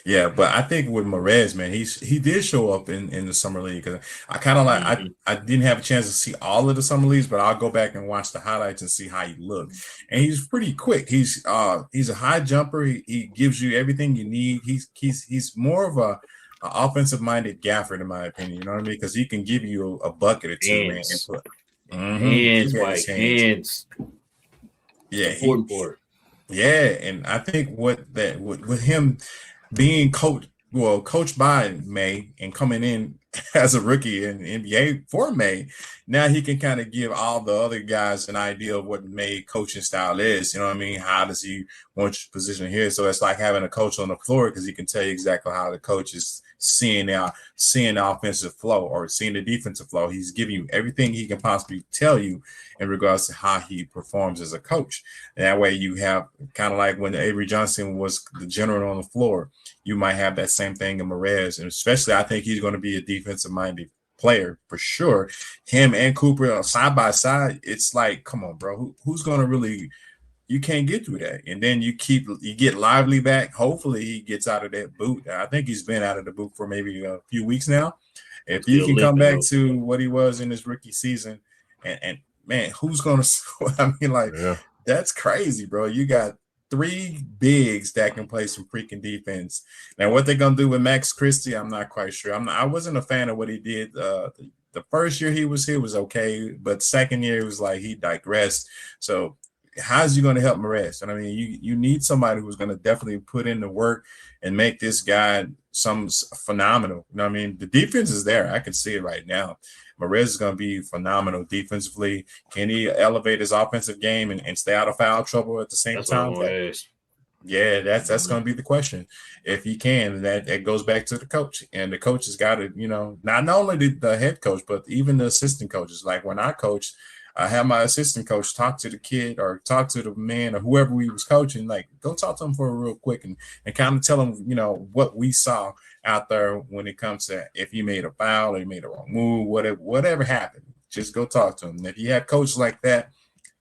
Yeah, but I think with Morez, man, he did show up in the summer league, because I kind of like I didn't have a chance to see all of the summer leagues, but I'll go back and watch the highlights and see how he looked. And he's pretty quick. He's a high jumper. He gives you everything you need. He's more of a offensive minded Gafford, in my opinion. You know what I mean? Because he can give you a bucket or two, hands. Man. Hands. Yeah, important for it. Yeah, and I think with him being coached by May and coming in as a rookie in the NBA for May, now he can kind of give all the other guys an idea of what May coaching style is. You know what I mean? How does he want you to position here? So it's like having a coach on the floor, because he can tell you exactly how the coach is seeing the offensive flow or seeing the defensive flow. He's giving you everything he can possibly tell you in regards to how he performs as a coach. And that way you have kind of like when Avery Johnson was the general on the floor, you might have that same thing in Morez. And especially, I think he's going to be a defensive-minded player for sure. Him and Cooper side by side, it's like, come on, bro, who's going to really – you can't get through that. And then you get Lively back. Hopefully he gets out of that boot. I think he's been out of the boot for maybe a few weeks now. If he can come back to what he was in his rookie season, and man, who's going to – I mean, that's crazy, bro. You got 3 bigs that can play some freaking defense. Now, what they're going to do with Max Christie, I'm not quite sure. I wasn't a fan of what he did. The first year he was here was okay, but second year it was like he digressed. So how's he going to help Morez? And I mean, you need somebody who's going to definitely put in the work and make this guy some phenomenal. You know what I mean? The defense is there. I can see it right now. Morez is going to be phenomenal defensively. Can he elevate his offensive game and stay out of foul trouble at the same time? Yeah, that's going to be the question. If he can, that goes back to the coach. And the coach has got to, not only the head coach, but even the assistant coaches. Like when I coached, I had my assistant coach talk to the kid or talk to the man or whoever we was coaching, like go talk to him for real quick and kind of tell him, what we saw out there when it comes to if you made a foul or you made a wrong move, whatever happened, just go talk to him. And if you have coaches like that,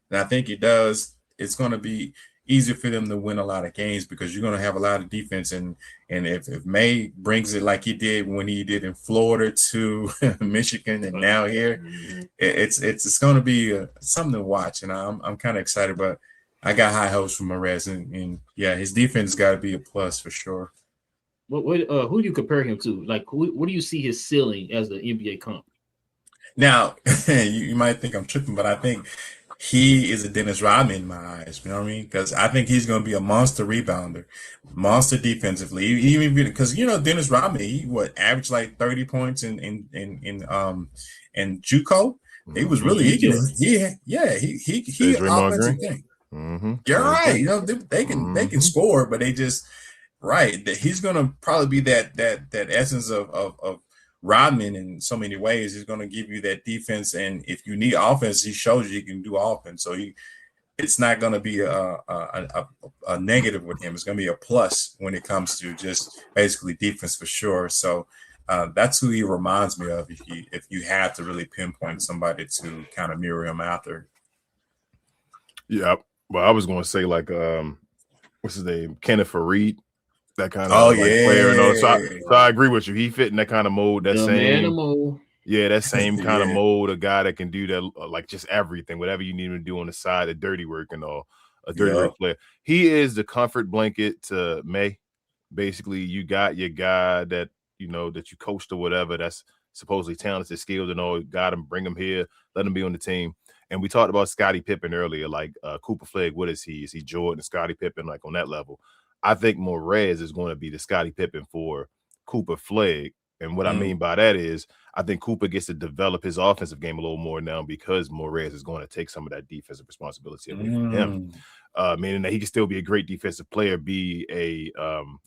and I think it does, it's going to be easier for them to win a lot of games, because you're going to have a lot of defense. And if May brings it like he did when he did in Florida to Michigan and now here, it's going to be something to watch. And I'm kind of excited, but I got high hopes for Morez, and yeah, his defense got to be a plus for sure. Who do you compare him to? Like, what do you see his ceiling as the NBA comp? Now, you might think I'm tripping, but I think he is a Dennis Rodman in my eyes. You know what I mean? Because I think he's going to be a monster rebounder, monster defensively. Even because Dennis Rodman, he averaged like 30 points in JUCO. He was really he offensive thing. Mm-hmm. You're right. They can score, but they just right. He's going to probably be that essence of Rodman in so many ways. He's going to give you that defense, and if you need offense, he shows you he can do offense. So it's not going to be a negative with him. It's going to be a plus when it comes to just basically defense for sure. So that's who he reminds me of. If you had to really pinpoint somebody to kind of mirror him after. Yeah, well, I was going to say like what's his name, Kenneth Fareed. That kind of player, and all. So I agree with you. He fit in that kind of mold. That same kind of mold. A guy that can do that, like just everything, whatever you need him to do on the side, the dirty work and all. A dirty work player. He is the comfort blanket to May. Basically, you got your guy that that you coached or whatever. That's supposedly talented, skilled, and all. Got him, bring him here, let him be on the team. And we talked about Scottie Pippen earlier, like Cooper Flegg. What is he? Is he Jordan, Scottie Pippen, like on that level? I think Morez is going to be the Scottie Pippen for Cooper Flegg And what I mean by that is I think Cooper gets to develop his offensive game a little more now because Morez is going to take some of that defensive responsibility away from him. Meaning that he can still be a great defensive player, be a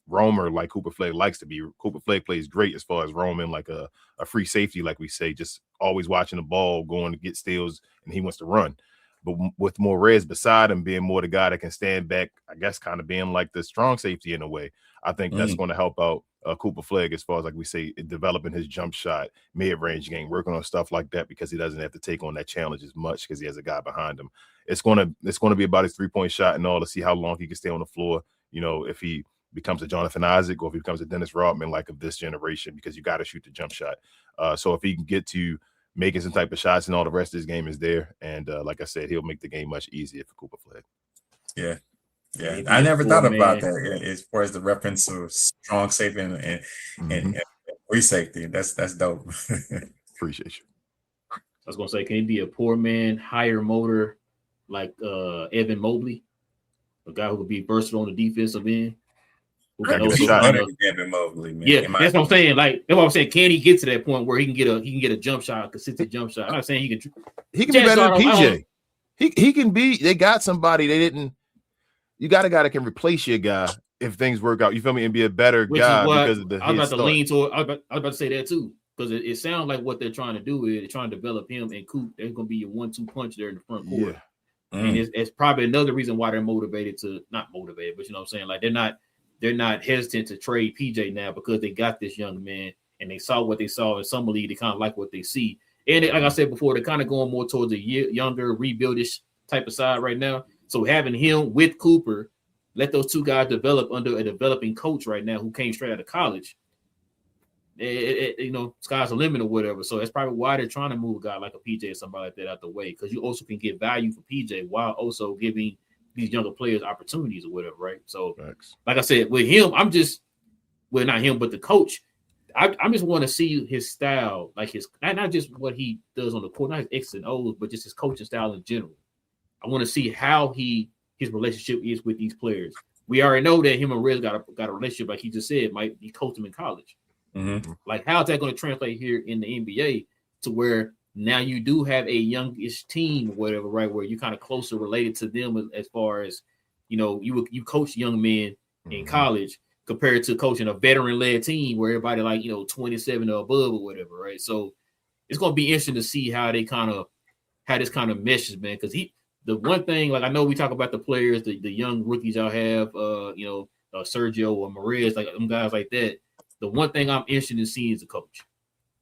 roamer like Cooper Flag likes to be. Cooper Flag plays great as far as roaming, like a free safety, like we say, just always watching the ball, going to get steals, and he wants to run. But with Morez beside him being more the guy that can stand back, I guess kind of being like the strong safety in a way, I think that's going to help out Cooper Flag as far as, like we say, developing his jump shot, mid-range game, working on stuff like that because he doesn't have to take on that challenge as much because he has a guy behind him. It's going to be about his three-point shot and all to see how long he can stay on the floor, you know, if he becomes a Jonathan Isaac or if he becomes a Dennis Rodman like of this generation, because you got to shoot the jump shot. So if he can get to making some type of shots and all the rest of his game is there, and like I said, he'll make the game much easier for Cooper Flag. Yeah. Yeah, I never thought about that as far as the reference to strong safety and free safety. That's dope. Appreciate you. I was gonna say, can he be a poor man, higher motor like Evan Mobley, a guy who could be versatile on the defensive end? Who can also Evan Mobley, man. Yeah, that's what I'm saying. Like that's what I'm saying. Can he get to that point where he can get a jump shot, a consistent jump shot? I'm not saying he can be better than PJ. He can be. They got somebody. They didn't. You got a guy that can replace your guy if things work out. You feel me? And be a better guy because of the. I was about to lean toward. I was about to say that too, because it sounds like what they're trying to do is they're trying to develop him and Coop. There's going to be a 1-2 punch there in the front court, and it's probably another reason why they're motivated to not motivated, but you know what I'm saying. Like they're not hesitant to trade PJ now because they got this young man and they saw what they saw in summer league. They kind of like what they see, and like I said before, they're kind of going more towards a younger, rebuildish type of side right now. So having him with Cooper, let those two guys develop under a developing coach right now who came straight out of college. You know, sky's the limit or whatever. So that's probably why they're trying to move a guy like a PJ or somebody like that out the way, because you also can get value for PJ while also giving these younger players opportunities or whatever, right? So, like I said, with him, not him, but the coach. I just want to see his style, like his not just what he does on the court, not his X's and O's, but just his coaching style in general. I want to see how his relationship is with these players. We already know that him and Rez got a relationship, like he just said, might be coached him in college. Like, how is that going to translate here in the NBA to where now you do have a youngish team or whatever, right? Where you're kind of closer related to them as far as, you know, you coach young men in college compared to coaching a veteran-led team where everybody like, you know, 27 or above or whatever, right? So it's going to be interesting to see how this kind of meshes, man, because the one thing, like I know we talk about the players, the young rookies y'all have, Sergio or Morez, like them guys like that. The one thing I'm interested in seeing is the coach.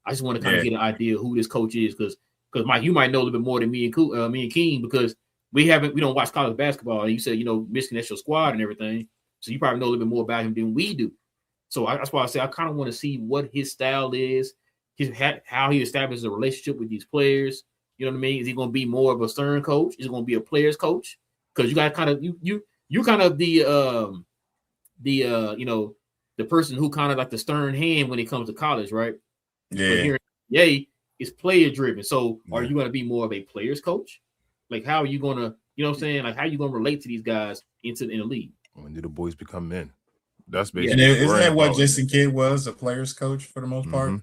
I just want to kind of get an idea of who this coach is, because Mike, you might know a little bit more than me and King, because we don't watch college basketball, and you said, you know, Michigan, that's your squad and everything, so you probably know a little bit more about him than we do. So that's why I say I kind of want to see what his style is, how he establishes a relationship with these players. You know what I mean? Is he going to be more of a stern coach? Is he going to be a player's coach? Because you got kind of you kind of the person who kind of like the stern hand when it comes to college, right? Yeah. Here, it's player driven. So are you going to be more of a player's coach? Like, how are you going to, you know what I'm saying? Like, how are you going to relate to these guys in the league? When do the boys become men? That's basically. And isn't that what Jason Kidd was, a player's coach for the most part?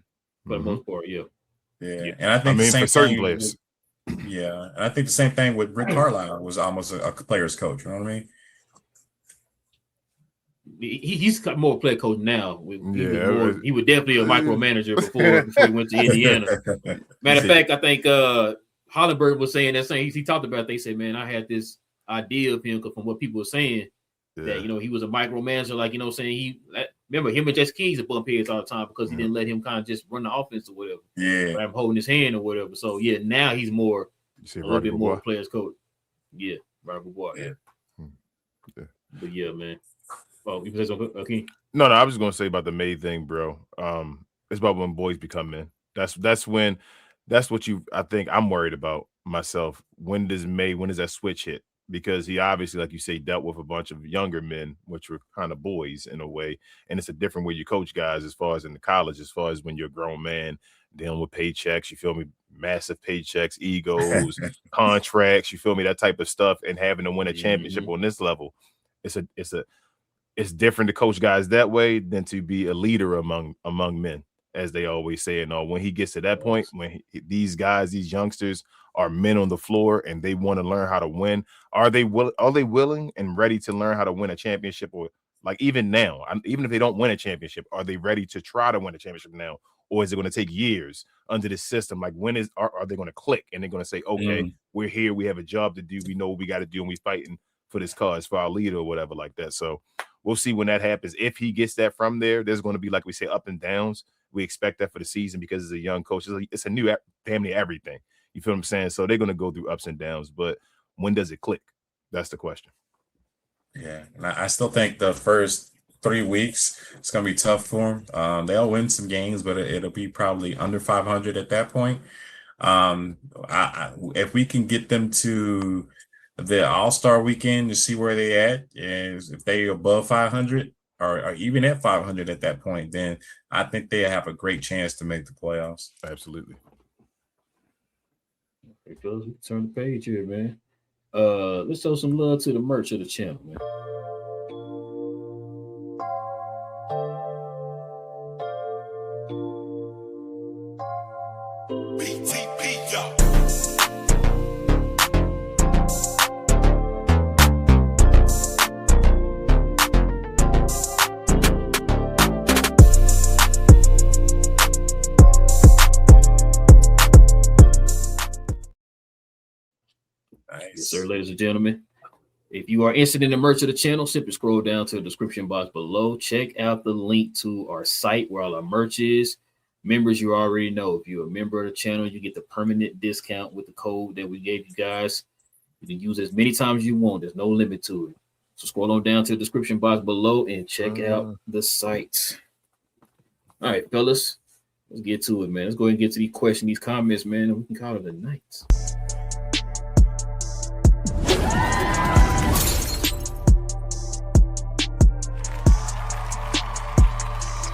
For the most part, yeah. And I think the same for certain players. Yeah, and I think the same thing with Rick Carlisle was almost a player's coach. You know what I mean? He's got more player coach now. He was definitely a micromanager before he went to Indiana. Matter of fact, I think Hollenberg was saying that same. He talked about. They said, "Man, I had this idea of him from what people were saying that he was a micromanager. Like remember him and Jesse Keys would bump heads all the time because he didn't let him kind of just run the offense or whatever. Yeah, I'm holding his hand or whatever. So now he's more a little bit more players coach. Yeah, Robert Bois. Yeah. But yeah, man. Oh, you say something, King? No, I was just gonna say about the May thing, bro. It's about when boys become men. That's what I think I'm worried about myself. When does that switch hit? Because he obviously, like you say, dealt with a bunch of younger men, which were kind of boys in a way. And it's a different way you coach guys as far as in the college, as far as when you're a grown man dealing with paychecks, you feel me? Massive paychecks, egos, contracts, you feel me? That type of stuff. And having to win a championship on this level, it's different to coach guys that way than to be a leader among men. as they always say. And when he gets to that point, when these guys, these youngsters are men on the floor and they want to learn how to win, are they willing and ready to learn how to win a championship? Or like even now, even if they don't win a championship, are they ready to try to win a championship now? Or is it going to take years under this system? Like when are they going to click and they're going to say, okay, we're here, we have a job to do, we know what we got to do, and we fighting for this cause, for our leader or whatever like that. So we'll see when that happens. If he gets that from there, there's going to be, like we say, up and downs. We expect that for the season because it's a young coach. It's a new family, everything. You feel what I'm saying? So they're going to go through ups and downs. But when does it click? That's the question. Yeah, and I still think the first 3 weeks it's going to be tough for them. They'll win some games, but it'll be probably under 500 at that point. If we can get them to the All-Star weekend to see where they at, and if they above 500 or even at 500 at that point, then I think they have a great chance to make the playoffs. Absolutely. Okay, fellas, we turn the page here, man. Let's show some love to the merch of the channel, man. Yes, sir, ladies and gentlemen. If you are interested in the merch of the channel, simply scroll down to the description box below. Check out the link to our site where all our merch is. Members, you already know, if you're a member of the channel, you get the permanent discount with the code that we gave you guys. You can use it as many times as you want. There's no limit to it. So scroll on down to the description box below and check out the site. All right, fellas, let's get to it, man. Let's go ahead and get to these questions, these comments, man, and we can call it a night.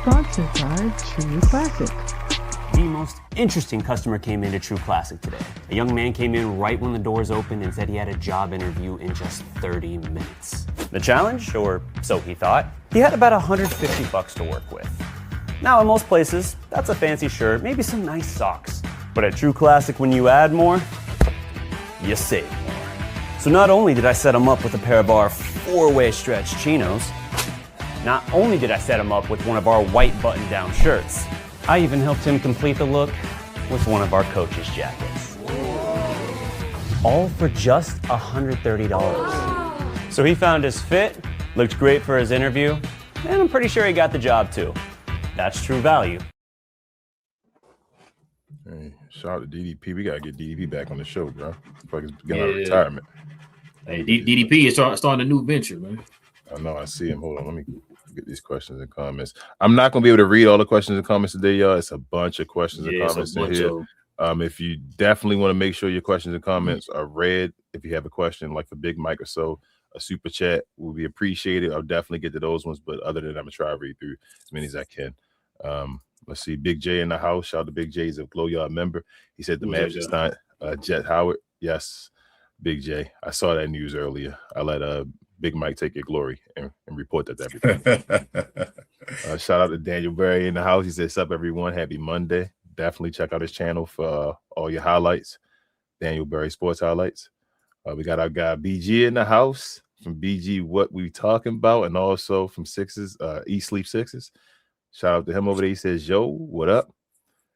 Sponsored by True Classic. The most interesting customer came into True Classic today. A young man came in right when the doors opened and said he had a job interview in just 30 minutes. The challenge, or so he thought, he had about $150 to work with. Now, in most places, that's a fancy shirt, maybe some nice socks. But at True Classic, when you add more, you save more. So not only did I set him up with a pair of our 4-way stretch chinos, not only did I set him up with one of our white button-down shirts, I even helped him complete the look with one of our coach's jackets. All for just $130. So he found his fit, looked great for his interview, and I'm pretty sure he got the job too. That's true value. Hey, shout out to DDP. We got to get DDP back on the show, bro. Like he's getting out of retirement. Hey, DDP is starting a new venture, man. I know. I see him. Hold on. Let me get these questions and comments. I'm not going to be able to read all the questions and comments today, y'all. It's a bunch of questions and comments in here. If you definitely want to make sure your questions and comments are read, if you have a question like for Big Mike or so, a super chat will be appreciated. I'll definitely get to those ones. But other than that, I'm going to try to read through as many as I can. Let's see. Big J in the house. Shout out to Big J. He's a Glow Yard member. He said the Mavs is not Jet Howard. Yes, Big J. I saw that news earlier. I let Big Mike take your glory and report that to everybody. Shout out to Daniel Berry in the house. He said, "Sup, everyone. Happy Monday. Definitely check out his channel for all your highlights. Daniel Berry Sports Highlights." We got our guy BG in the house from BG What We Talking About, and also from Sixes, Eat Sleep Sixes. Shout out to him over there. He says, "Yo, what up?"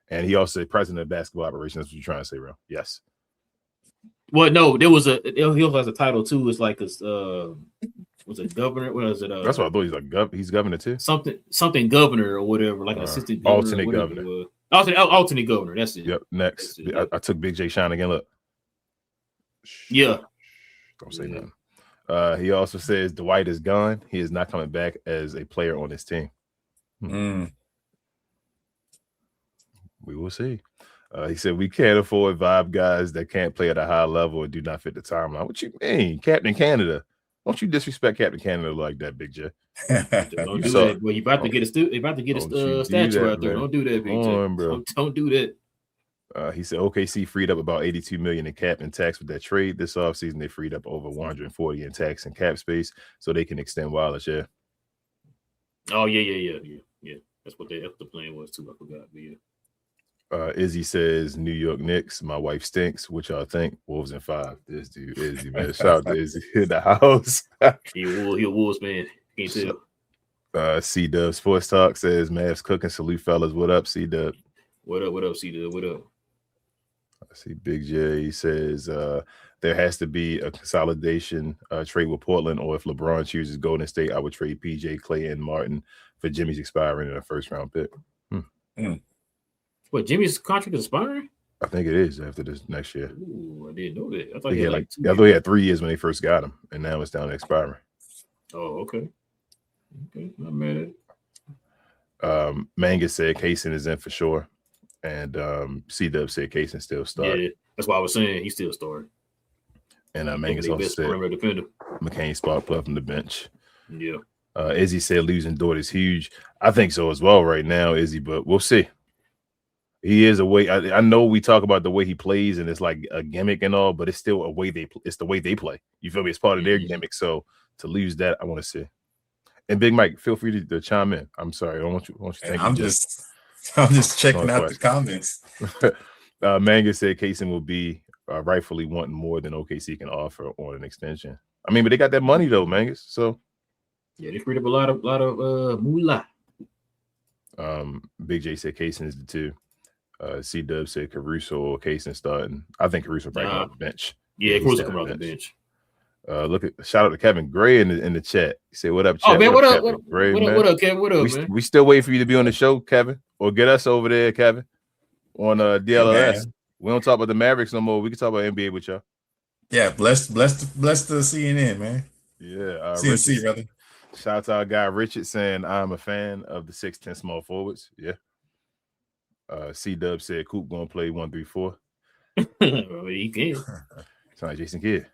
And he also said president of basketball operations. That's what you're trying to say, bro. Yes. Well, no, he also has a title too. It's like was it governor? What is it? That's what I thought. He's like he's governor too. Something governor or whatever, like an assistant governor, alternate governor. That's it. Yep. Next, I took Big J Shine again. Look. Yeah. Don't say nothing. He also says Dwight is gone. He is not coming back as a player on his team. We will see. He said we can't afford vibe guys that can't play at a high level and do not fit the timeline. What you mean, Captain Canada? Don't you disrespect Captain Canada like that, Big J? Don't do that. Well, you about to get a statue out there. Don't do that, Big J. Bro. Don't do that. He said OKC freed up about $82 million in cap and tax with that trade this offseason. They freed up over $140 in tax and cap space so they can extend Wallace. Yeah. Oh yeah. That's what the plan was too. I forgot. But yeah. Izzy says New York Knicks. My wife stinks. What y'all think? Wolves in 5. This dude Izzy, man. Shout out to Izzy in the house. He a Wolves man. Can't tell. C Dub Sports Talk says Mavs cooking. Salute fellas. What up, C Dub? What up, C Dub? What up? I see Big J says there has to be a consolidation trade with Portland, or if LeBron chooses Golden State, I would trade PJ, Clay, and Martin for Jimmy's expiring in a first-round pick. What, Jimmy's contract is expiring? I think it is after this next year. Ooh, I didn't know that. I thought he had 3 years when they first got him, and now it's down to expiring. Oh, okay. Okay, not mad at it. Manga said Kaysen is in for sure, and C-Dub said Kaysen still started. Yeah, that's why I was saying he still started. And Mangus also said McCain Sparkplug from the bench. Yeah. Izzy said losing Dort is huge. I think so as well right now, Izzy, but we'll see. He is a way. I know we talk about the way he plays, and it's like a gimmick and all, but it's still a way it's the way they play. You feel me? It's part of their gimmick. So to lose that, I want to see. And Big Mike, feel free to chime in. I'm sorry, I don't want you. I'm just checking out the comments. Manga said Kaysen will be rightfully wanting more than OKC can offer on an extension. I mean, but they got that money though, Mangus. So yeah, they freed up a lot of moolah. Big J said Kaysen is the 2. C-Dub said Caruso or Kaysen starting. I think Caruso probably off the bench. Yeah, Caruso come off the bench. Shout out to Kevin Gray in the chat. He said, "What up, chat?" Oh man, what up, Gray, what up, Kevin? What up, man? We still waiting for you to be on the show, Kevin, or get us over there, Kevin, on DLS. We don't talk about the Mavericks no more. We can talk about NBA with y'all. Yeah, bless the CNN, man. Yeah, CNC, brother. Shout out to our guy Richard saying I'm a fan of the 6'10" small forwards. Yeah. C-Dub said Coop gonna play 1-3-4. He can. Sound like Jason Kidd.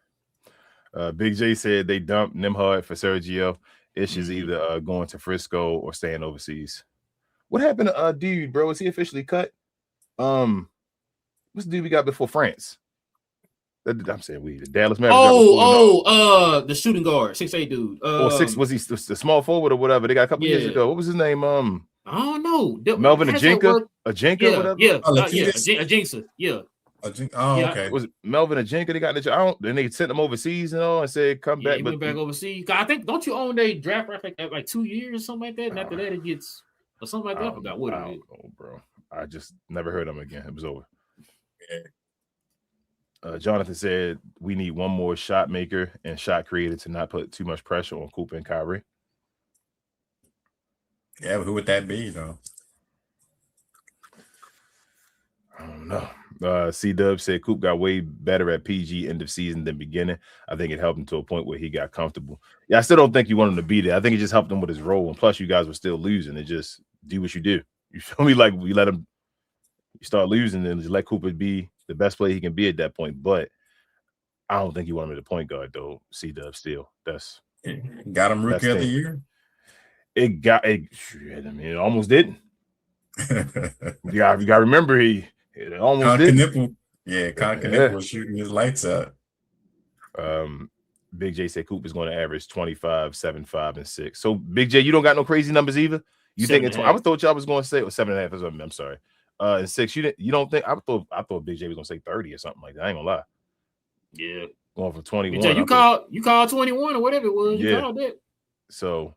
Big J said they dumped Nembhard for Sergio. Ish is either going to Frisco or staying overseas. What happened to dude, bro? Is he officially cut? What's the dude we got before France? I'm saying the Dallas Mavericks. The shooting guard, 6'8" dude. Or 6 was he the small forward or whatever? They got a couple years ago. What was his name? I don't know. Melvin Ajinka, whatever. Yeah, Ajinka. Yeah. Okay. Was it Melvin Ajinka? They got in the then they sent him overseas and all and said come back. He went back overseas. I think don't you own a draft like 2 years or something like that? And after that it gets or something like that. I forgot what it is. Oh, bro. I just never heard him again. It was over. Jonathan said we need one more shot maker and shot creator to not put too much pressure on Cooper and Kyrie. Yeah, but who would that be, though? I don't know. C-Dub said Coop got way better at PG end of season than beginning. I think it helped him to a point where he got comfortable. Yeah, I still don't think you want him to be there. I think it just helped him with his role. And plus, you guys were still losing. It just do what you do. You feel me? Like we let him start losing and just let Cooper be the best player he can be at that point. But I don't think you want him at the point guard, though. C-Dub still. That's got him rookie of the year. It almost didn't. you got to remember it almost didn't. Nipple was shooting his lights out. Big J said Coop is going to average 25, 7, 5, and 6. So Big J, you don't got no crazy numbers either. You think I thought y'all was going to say 7.5. I'm sorry. And 6. You don't think I thought Big J was going to say 30 or something like that. I ain't gonna lie. Yeah, going for 21. Big J, you called 21 or whatever it was. You called that. So.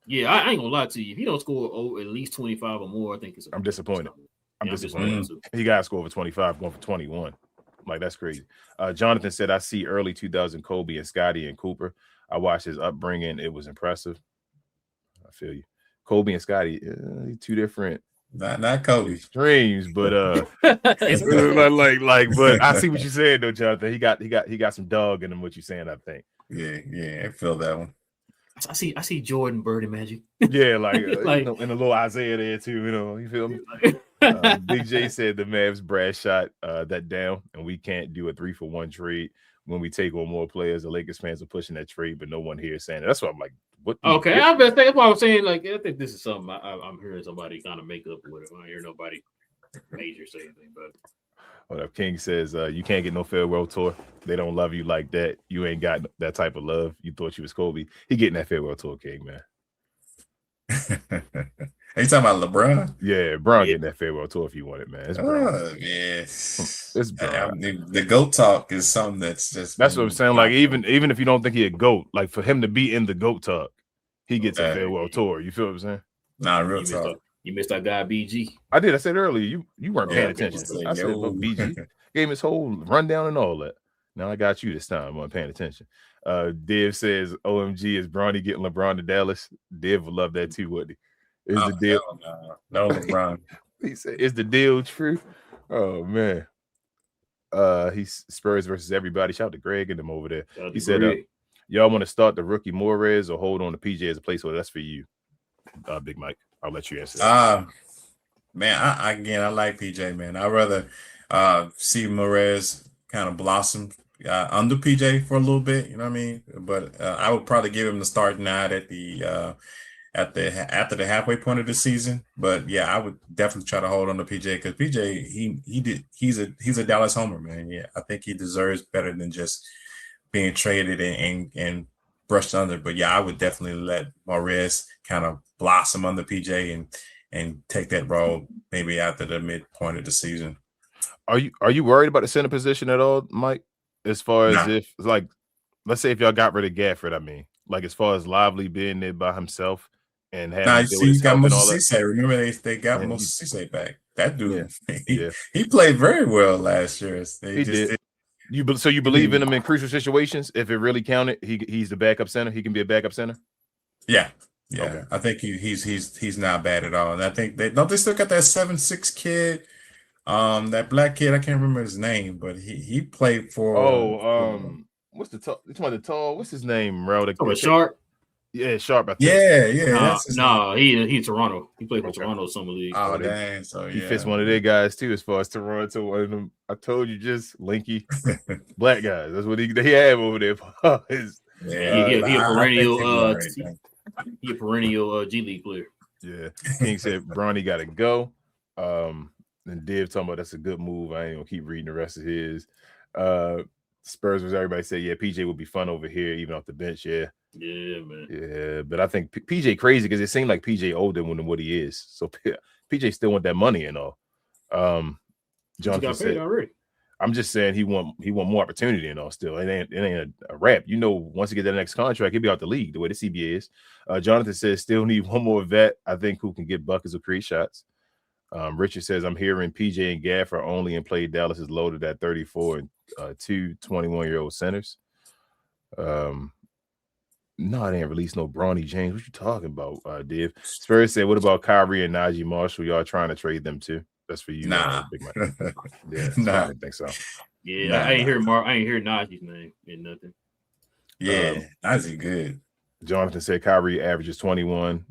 Yeah, I ain't gonna lie to you. If he don't score at least 25 or more, I think it's. I'm disappointed. I'm disappointed. He got to score over 25, going for 21. Like that's crazy. Jonathan said, "I see early 2000 Kobe and Scotty and Cooper. I watched his upbringing. It was impressive." I feel you. Kobe and Scotty, two different. Not Kobe extremes, but but I see what you're saying though, Jonathan. He got some dog in him. What you're saying, I think. Yeah, I feel that one. I see Jordan, Bird, and Magic. Yeah, like and a little Isaiah there too. You feel me? Big J said the Mavs Brad shot that down, and we can't do a 3-for-1 trade when we take on more players. The Lakers fans are pushing that trade, but no one here is saying it. That's why I'm like, what? Okay, that's why I was saying. Like, I think this is something I'm hearing somebody kind of make up with it. I don't hear nobody major say anything, but. What up? King says you can't get no farewell tour. They don't love you like that. You ain't got that type of love. You thought you was Kobe. He getting that farewell tour, King, man. Are you talking about LeBron? Yeah, Bron getting that farewell tour if you want it, man. It's Bron. Oh, yeah. It's Bron. The GOAT talk is something that's just. That's what I'm saying. Like, even if you don't think he a GOAT, like for him to be in the GOAT talk, he gets a farewell tour. You feel what I'm saying? Nah, real talk. You missed our guy BG. I did. I said earlier, you weren't paying attention. I said, look, BG gave him his whole rundown and all that. Now I got you this time. I'm not paying attention. Div says, OMG, is Bronny getting LeBron to Dallas? Div would love that too, wouldn't he? Is the deal? No, LeBron. He said, is the deal true? Oh, man. He's Spurs versus everybody. Shout out to Greg and them over there. He said, y'all want to start the rookie Morez or hold on to PJ as a placeholder? That's for you, Big Mike. I'll let you answer that. Man, I like PJ, man. I'd rather see Morez kind of blossom under PJ for a little bit, you know what I mean? But I would probably give him the start nod after the halfway point of the season. But yeah, I would definitely try to hold on to PJ because PJ he's a Dallas homer, man. Yeah, I think he deserves better than just being traded and brushed under. But yeah, I would definitely let Morez kind of blossom under PJ and take that role maybe after the midpoint of the season. Are you worried about the center position at all, Mike? As far as if, like, let's say if y'all got rid of Gafford, I mean, like as far as Lively being there by himself and having you got Moses Cisse. Remember they got Moses Cisse back. That dude, he played very well last year. He did. So you believe in him in crucial situations? If it really counted, he's the backup center. He can be a backup center. Yeah. Okay. I think he's not bad at all. And I think they still got that 7'6" kid. That black kid, I can't remember his name, but he played for. What's the tall? It's one of the tall. What's his name, bro? Sharp. Yeah, Sharp. I think. Yeah. He's Toronto. He played for Toronto Summer League. Oh, dang. So he fits one of their guys too, as far as Toronto. One of them. I told you, just linky black guys. That's what they have over there. He a perennial G League player. Yeah. King said Bronny got to go. And Div talking about that's a good move. I ain't gonna keep reading the rest of his. Spurs was everybody say, yeah, PJ would be fun over here, even off the bench. Yeah, man. Yeah, but I think PJ crazy because it seemed like PJ older than what he is. So PJ still want that money and all. Jonathan said, already. I'm just saying he want more opportunity and all. Still, it ain't a wrap. You know, once he get that next contract, he'll be out the league the way the CBA is. Jonathan says still need one more vet. I think who can get buckets or create shots. Richard says, I'm hearing PJ and Gaff are only in play. Dallas is loaded at 34 and two 21-year-old centers. No, they ain't released no Bronny James. What you talking about, Div? Spurs said, what about Kyrie and Najee Marshall? Y'all trying to trade them too? That's for you. Nah. Big Mike. Yeah, nah. I don't think so. Yeah, I ain't hear Najee's name in nothing. Yeah, Najee good. Jonathan said Kyrie averages 21.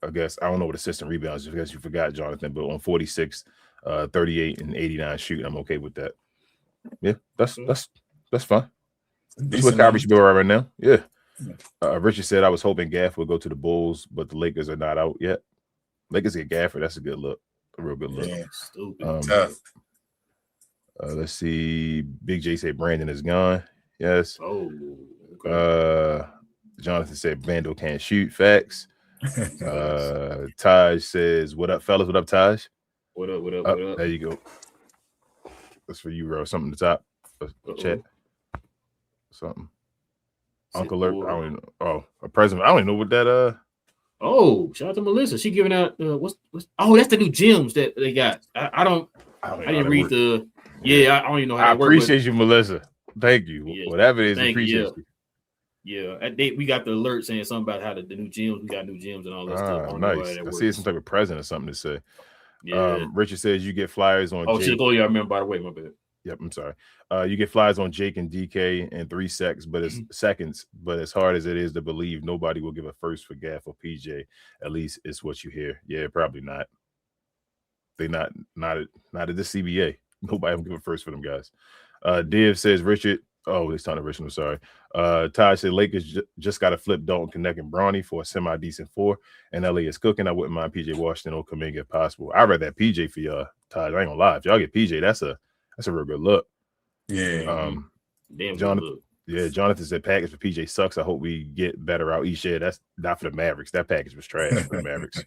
I guess I don't know what assistant rebounds. I guess you forgot, Jonathan, but on 46, 38 and 89 shoot, I'm okay with that. Yeah, that's fine. That's what Kyrie should be right now. Yeah. Richard said I was hoping Gaff would go to the Bulls, but the Lakers are not out yet. Lakers get Gafford. That's a good look. A real good look. Yeah, stupid. Tough. Let's see. Big J said Brandon is gone. Yes. Oh. Okay. Jonathan said Vandal can't shoot. Facts. Taj says, what up, fellas? What up, Taj? What up? There you go. That's for you, bro. Something to top. Chat. Something. Uncle Lurk. I don't even know. Oh, a present. I don't even know what that Oh, shout out to Melissa. She giving out what's that's the new gems that they got. I didn't read the I don't even know how I appreciate you, Melissa. Thank you. Yeah. Whatever it is, appreciate you. Yeah, we got the alert saying something about how the new gyms, we got new gyms and all that stuff. Nice. I see it's some type of present or something to say. Yeah. Richard says you get flyers on. Oh, shit. Oh, yeah, I remember. By the way, my bad. Yep, I'm sorry. You get flyers on Jake and DK in 3 seconds, but it's seconds. But as hard as it is to believe, nobody will give a first for Gaff or PJ. At least it's what you hear. Yeah, probably not. They not at the CBA. Nobody will give a first for them guys. Div says Richard. Oh, it's time to Richard. I'm sorry. Todd said Lakers just got to flip Dalton, Connect, and Bronny for a semi-decent 4. And LA is cooking. I wouldn't mind PJ Washington or Kuminga if possible. I'd rather that PJ for y'all, Todd. I ain't gonna lie. If y'all get PJ, that's a real good look. Yeah. Damn Yeah, Jonathan said package for PJ sucks. I hope we get better out each year. That's not for the Mavericks. That package was trash for the Mavericks.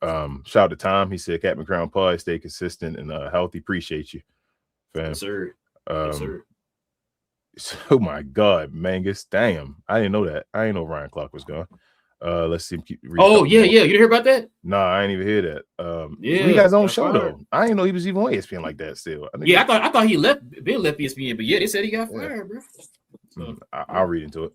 Shout out to Tom. He said, Captain Crown Pod, stay consistent and healthy. Appreciate you, fam. Yes, sir. Yes, sir. Oh my God, Mangus. Damn. I didn't know that. I didn't know Ryan Clark was gone. Let's see him keep reading. Oh, yeah. You didn't hear about that? Nah, I ain't even hear that. Yeah, he got his own show though. I didn't know he was even on ESPN like that still. I thought he left ESPN, but yeah, they said he got fired, bro. So, I'll read into it.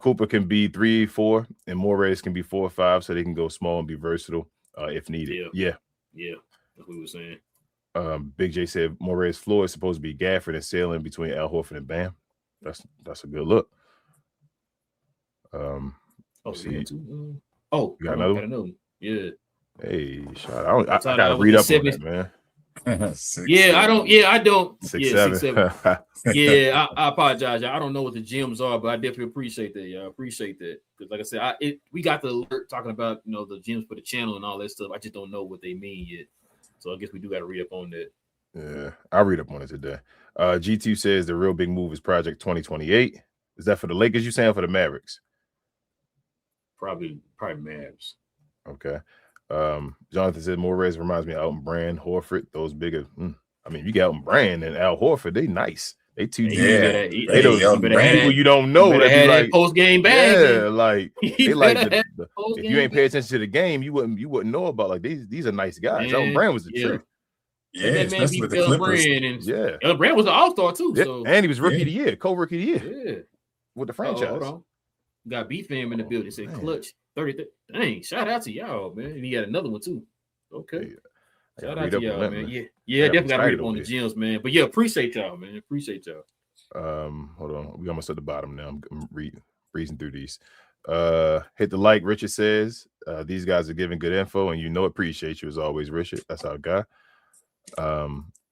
Cooper can be 3-4 and Moraes can be 4-5, so they can go small and be versatile if needed. Yeah, that's what we were saying. Big J said Moraes' floor is supposed to be Gafford and sailing between Al Horford and Bam. That's a good look. You got another one? Yeah. Hey, I gotta read up on that, man. I don't. 6'7". Yeah, I apologize. I don't know what the gyms are, but I definitely appreciate that. Yeah, I appreciate that because, like I said, we got the alert talking about the gyms for the channel and all that stuff. I just don't know what they mean yet, so I guess we do got to read up on that. Yeah, I'll read up on it today. G2 says the real big move is Project 2028. Is that for the Lakers? You saying for the Mavericks? Probably Mavs. Okay. Jonathan said Moraes reminds me of Elton Brand, Horford. Those bigger. I mean, you got Elton Brand and Al Horford. They nice. They two. They those people you don't know. That like post game bag. Yeah, like they like if you ain't pay attention to the game, you wouldn't know about like these are nice guys. Elton Brand was the truth. Yeah, especially with the Clippers. Elton Brand was an all-star too. Yeah. So. And he was rookie of the year, co-rookie of the year. Yeah, with the franchise. Hold on. Got B-Fam in the building. Said clutch 30. Dang, shout out to y'all, man. And he had another one too. Okay. Shout out to y'all, man. Yeah, definitely got to read up on the gyms, man. But yeah, appreciate y'all, man. Appreciate y'all. Hold on. We almost at the bottom now. I'm breezing through these. Hit the like, Richard says. These guys are giving good info, and appreciate you as always, Richard. That's our guy.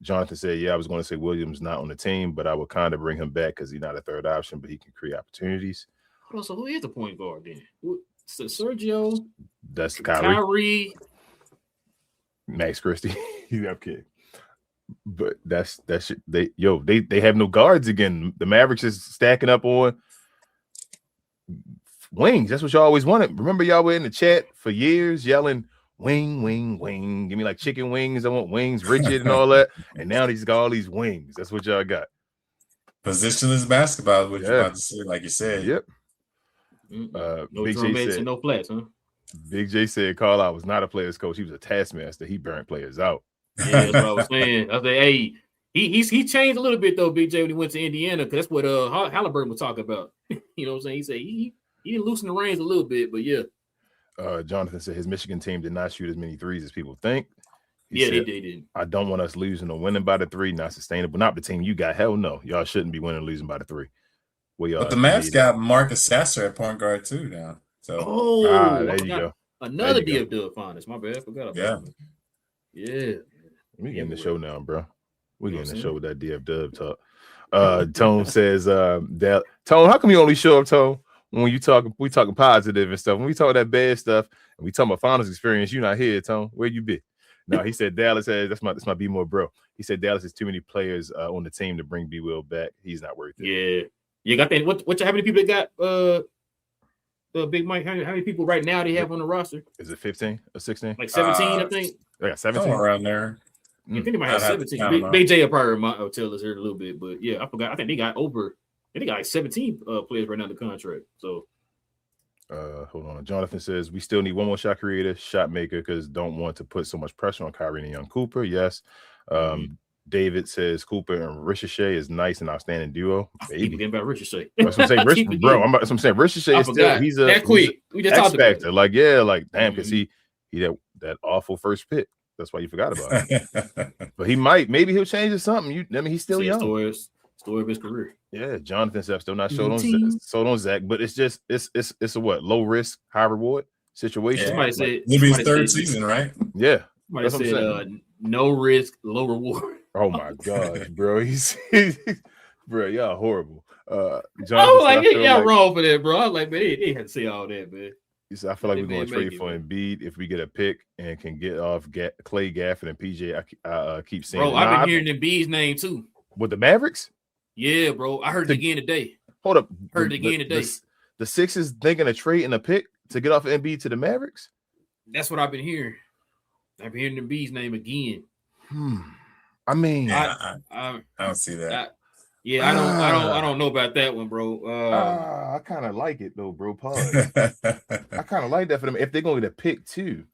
Jonathan said, I was going to say Williams not on the team, but I would kind of bring him back because he's not a third option, but he can create opportunities. Hold on, so who is the point guard then? So Sergio? That's Kyrie. Max Christie. I'm kidding. But that's shit. They have no guards again. The Mavericks is stacking up on wings. That's what y'all always wanted. Remember y'all were in the chat for years yelling wing, wing, wing. Give me like chicken wings. I want wings, Richard, and all that. And now he's got all these wings. That's what y'all got. Positionless basketball is what you're about to say, like you said. Yep. No Big J said, and no flats, huh? Big J said Carlisle was not a player's coach. He was a taskmaster. He burnt players out. Yeah, that's what I was saying. I was like, hey, he changed a little bit though, Big J, when he went to Indiana, because that's what Halliburton was talking about. You know what I'm saying? He said he didn't loosen the reins a little bit, but yeah. Jonathan said his Michigan team did not shoot as many threes as people think. He said, they did. I don't want us losing or winning by the three. Not sustainable. Not the team you got. Hell no. Y'all shouldn't be winning or losing by the three. But the Mavs got Marcus Sasser at point guard too now. So there you go. Another DFW finest. My bad. I forgot about that. Yeah. We getting the show now, bro. We getting the show with that DFW talk. Tone says, Tone, how come you only show up, Tone, when we talking positive and stuff? When we talk that bad stuff and we talking about finals experience, you not here, Tone. Where you be? No, he said Dallas has that's my B more bro. He said Dallas has too many players on the team to bring B Will back. He's not worth it. Yeah. You got that? How many people got Big Mike? How many people right now they have on the roster? Is it 15 or 16? Like 17, I think. I got 17 somewhere around there. I think they might have 17. Big J will probably tell us here in a little bit, but yeah, I forgot. I think they got like 17 players right now in the contract. So hold on. Jonathan says we still need one more shot creator, shot maker, because don't want to put so much pressure on Kyrie and young Cooper. Yes. David says Cooper and Ricochet is nice and outstanding duo. Keep forgetting about Ricochet. That's what I'm saying. That's what I'm saying. Ricochet is still he's a quick. We just talked about it. Like damn, because he that awful first pick. That's why you forgot about it. But maybe he'll change to something. He's still young. Story of his career. Yeah, Jonathan Sepp still not sold on Zach, but it's just it's a low risk, high reward situation. Somebody said it'll be his third season, right? Yeah. Somebody said no risk, low reward. Oh my gosh, bro. Bro, y'all horrible. Y'all wrong for that, bro. I was like, man, they had to say all that, man. I feel like we're going to trade for Embiid if we get a pick and can get off Clay Gafford and PJ. I keep saying, bro. I've been hearing Embiid's name too. With the Mavericks? Yeah, bro. I heard it again today. Hold up. Heard it again today. The Sixers thinking of trading a pick to get off of Embiid to the Mavericks? That's what I've been hearing. I've been hearing Embiid's name again. I mean, yeah, I don't see that. I don't know about that one, bro. I kind of like it though, bro. Pause. I kind of like that for them if they're going to get a pick too.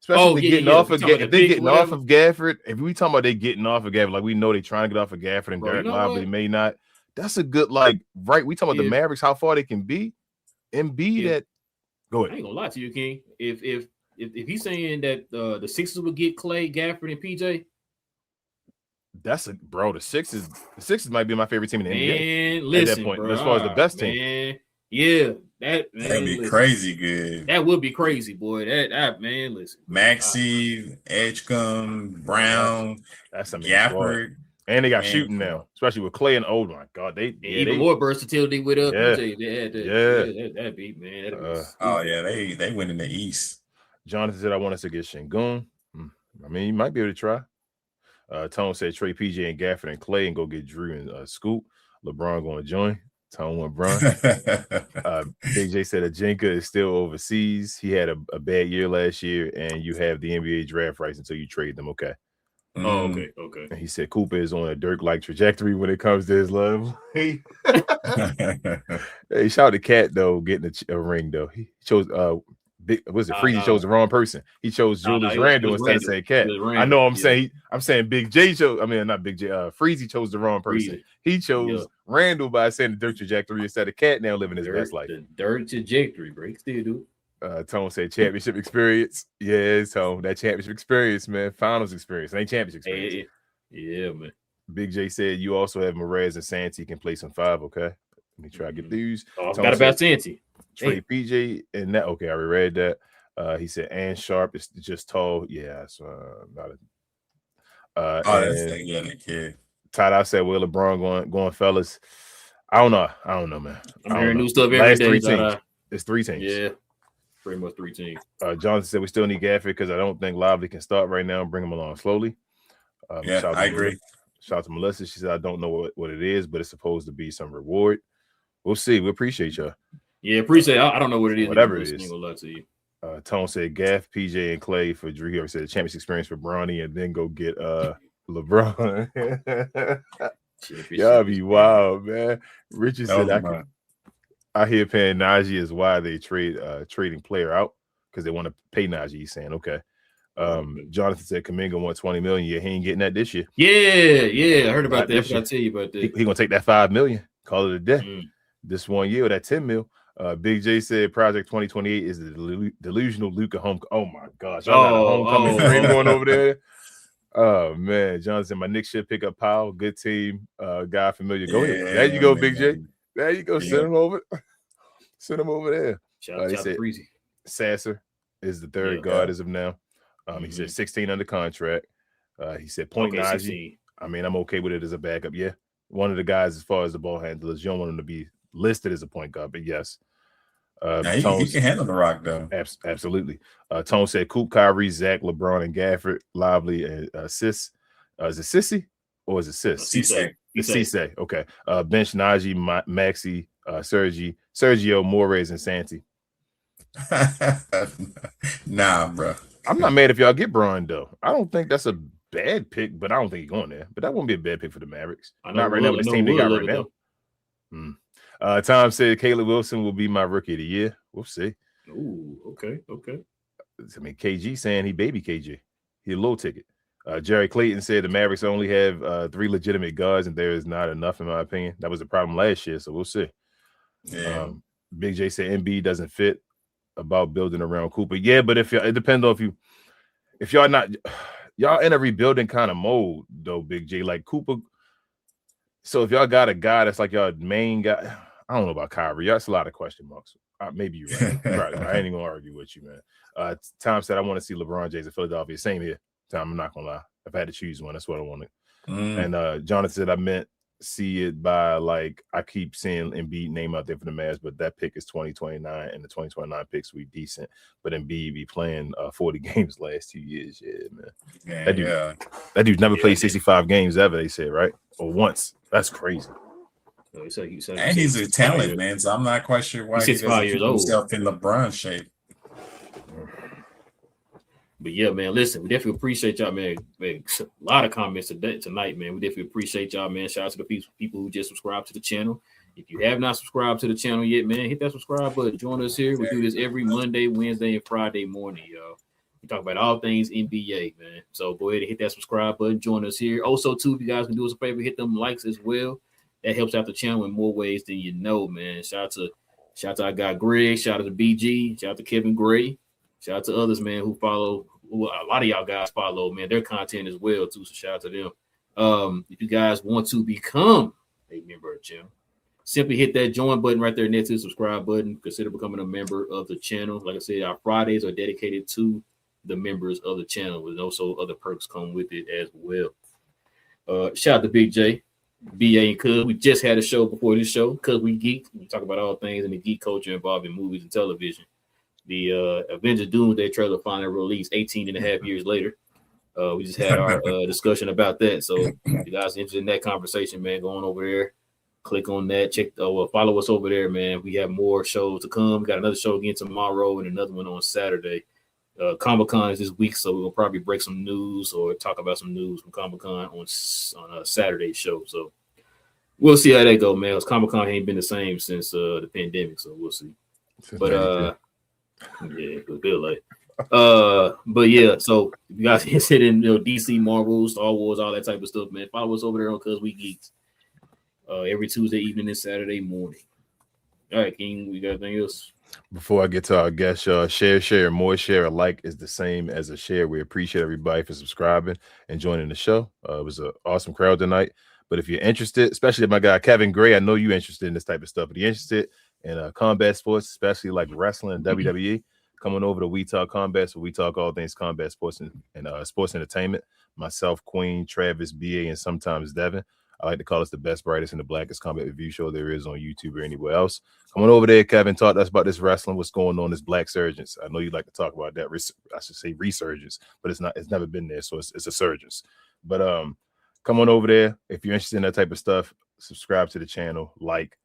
Especially getting off of if they're getting off of Gafford. If we talking about they getting off of Gafford, like we know they trying to get off of Gafford and Derek Lively may not. That's a good right. We talking about the Mavericks, how far they can be. Embiid that. Go ahead. I ain't gonna lie to you, King. If he's saying that the Sixers would get Clay, Gafford, and PJ, that's the Sixers might be my favorite team in the NBA. Listen, at that point, bro, as far as the best team. That'd be crazy good. That would be crazy, boy. That man, listen. Maxey, Edgecombe, Brown, that's Gafford. And they got shooting now, especially with Clay and Old. My God, they more versatility with PJ. That beat, man. They went in the East. Jonathan said, "I want us to get Şengün." I mean, you might be able to try. Tone said, "Trade PJ and Gafford and Clay and go get Drew and Scoop. LeBron going to join." Tone went Bron. Big J said, "Ajinka is still overseas. He had a bad year last year, and you have the NBA draft rights until you trade them." Okay. Oh, okay. And he said Cooper is on a Dirk-like trajectory when it comes to his love. Hey, shout out to Cat though, getting a ring though. He chose Freezy chose the wrong person. He chose Julius Randle instead of saying Cat. I know I'm saying Big J chose. I mean, not Big J. Freezy chose the wrong person. He chose Randle by saying the Dirk trajectory instead of Cat now living his best life. The Dirk trajectory, bro. He still do. Tone said championship experience. Yeah, Tone. That championship experience, man. Finals experience. It ain't championship experience. Yeah, man. Big J said you also have Mraz and Santi can play some 5. Okay. Let me try to get these. I forgot about Santi. Trade PJ and that. Okay, I already read that. He said and Sharp is just tall. Yeah, so not a that's that young kid. Todd, I said, well, LeBron going fellas. I don't know, man. I'm hearing new stuff every day. 3 teams. It's 3 teams. Yeah. Pretty much 3 teams. Johnson said we still need Gafford because I don't think Lively can start right now and bring him along slowly. I agree. Shout out to Melissa. She said, I don't know what it is, but it's supposed to be some reward. We'll see. We appreciate y'all. Yeah, appreciate it. I don't know what it is. Whatever it is. I'm gonna lie to you. Tone said Gaff, PJ, and Clay for Drew. He already said the championship experience for Bronny and then go get LeBron. Y'all be wild, man. Richard said I hear paying Najee is why they trading player out because they want to pay Najee. He's saying, okay. Jonathan said Kuminga won $20 million. Yeah, he ain't getting that this year. Yeah. I heard about that. I'll tell you about that. He gonna take that $5 million, call it a day. This 1 year, that $10 million. Big J said Project 2028 is the delusional Luka home. Oh my gosh. Y'all got a homecoming dream going over there. Oh man. Jonathan said my Knicks should pick up Powell. Good team. Guy familiar. Go ahead. There you go, Big J. There you go. Send him over. Send him over there. Shout out to Breezy. Sasser is the third guard as of now. He said 16 under contract. He said point Najee. 16. I mean, I'm okay with it as a backup. Yeah. One of the guys as far as the ball handlers. You don't want him to be listed as a point guard, but yes. He can handle the rock, though. Absolutely. Tone said Coop, Kyrie, Zach, LeBron, and Gafford, Lively, and Sis. Is it Sissy or is it Sis? Cisse. Okay. Bench Najee, Maxey, Sergio, Mores, and Santi. Nah, bro. I'm not mad if y'all get Bron, though. I don't think that's a bad pick, but I don't think he's going there. But that wouldn't be a bad pick for the Mavericks. Not right now with this team they got right now. Tom said Caleb Wilson will be my rookie of the year. We'll see. Ooh, okay. I mean, KG saying he baby KG. He a low ticket. Jerry Clayton said the Mavericks only have 3 legitimate guards, and there is not enough, in my opinion. That was a problem last year, so we'll see. Yeah. Big J said Embiid doesn't fit about building around Cooper. Yeah, but it depends on if y'all not y'all in a rebuilding kind of mode though, Big J. Like Cooper. So if y'all got a guy that's like y'all main guy, I don't know about Kyrie. That's a lot of question marks. Maybe you're right. Right. I ain't even gonna argue with you, man. Tom said I want to see LeBron James in Philadelphia. Same here. Tom, I'm not gonna lie. If I had to choose one, that's what I wanted. And Jonathan said I meant see it by like I keep seeing Embiid name out there for the Mavs, but that pick is 2029, and the 2029 picks will be decent. But Embiid be playing 40 games last 2 years. Yeah, man. That dude never played 65 games ever. They said right or once. That's crazy. And he's a talent, man. So I'm not quite sure why he doesn't keep himself in LeBron shape. But yeah, man, listen, we definitely appreciate y'all, man. A lot of comments tonight, man. We definitely appreciate y'all, man. Shout out to the people who just subscribed to the channel. If you have not subscribed to the channel yet, man, hit that subscribe button. Join us here. We do this every Monday, Wednesday, and Friday morning, y'all. We talk about all things NBA, man. So go ahead and hit that subscribe button. Join us here. Also, too, if you guys can do us a favor, hit them likes as well. That helps out the channel in more ways than you know, man. Shout out to our guy Greg. Shout out to BG. Shout out to Kevin Gray. Shout out to others, man, who follow. Well, a lot of y'all guys follow, man, their content as well, too. So shout out to them. If you guys want to become a member of the channel, simply hit that join button right there next to the subscribe button. Consider becoming a member of the channel. Like I said, our Fridays are dedicated to the members of the channel, and also other perks come with it as well. Shout out to Big J, BA, and Cuz. We just had a show before this show, Cuz We Geek. We talk about all things in the geek culture involving movies and television. The Avengers Doomsday trailer finally released 18 and a half years later. We just had our discussion about that. So if you guys are interested in that conversation, man, go on over there, click on that, follow us over there, man. We have more shows to come. We got another show again tomorrow and another one on Saturday. Comic-Con is this week, so we'll probably break some news or talk about some news from Comic-Con on a Saturday show. So we'll see how that go, man. Because Comic-Con ain't been the same since the pandemic, so we'll see. But yeah, it feel like. But yeah, so if you guys interested in DC, Marvel, Star Wars, all that type of stuff, man, follow us over there on Cuz We Geeks. Every Tuesday evening and Saturday morning. All right, King, we got anything else? Before I get to our guest, share, more share. A like is the same as a share. We appreciate everybody for subscribing and joining the show. It was an awesome crowd tonight. But if you're interested, especially my guy Kevin Gray, I know you're interested in this type of stuff. But you're interested in combat sports, especially like wrestling and WWE, coming over to We Talk Combat, so we talk all things combat sports and sports entertainment. Myself, Queen, Travis, BA, and sometimes Devin. I like to call us the best, brightest, and the blackest combat review show there is on YouTube or anywhere else. Come on over there, Kevin. Talk to us about this wrestling, what's going on, this Black Surgeons. I know you like to talk about that. I should say resurgence, but it's never been there, so it's a surgence. But come on over there. If you're interested in that type of stuff, subscribe to the channel,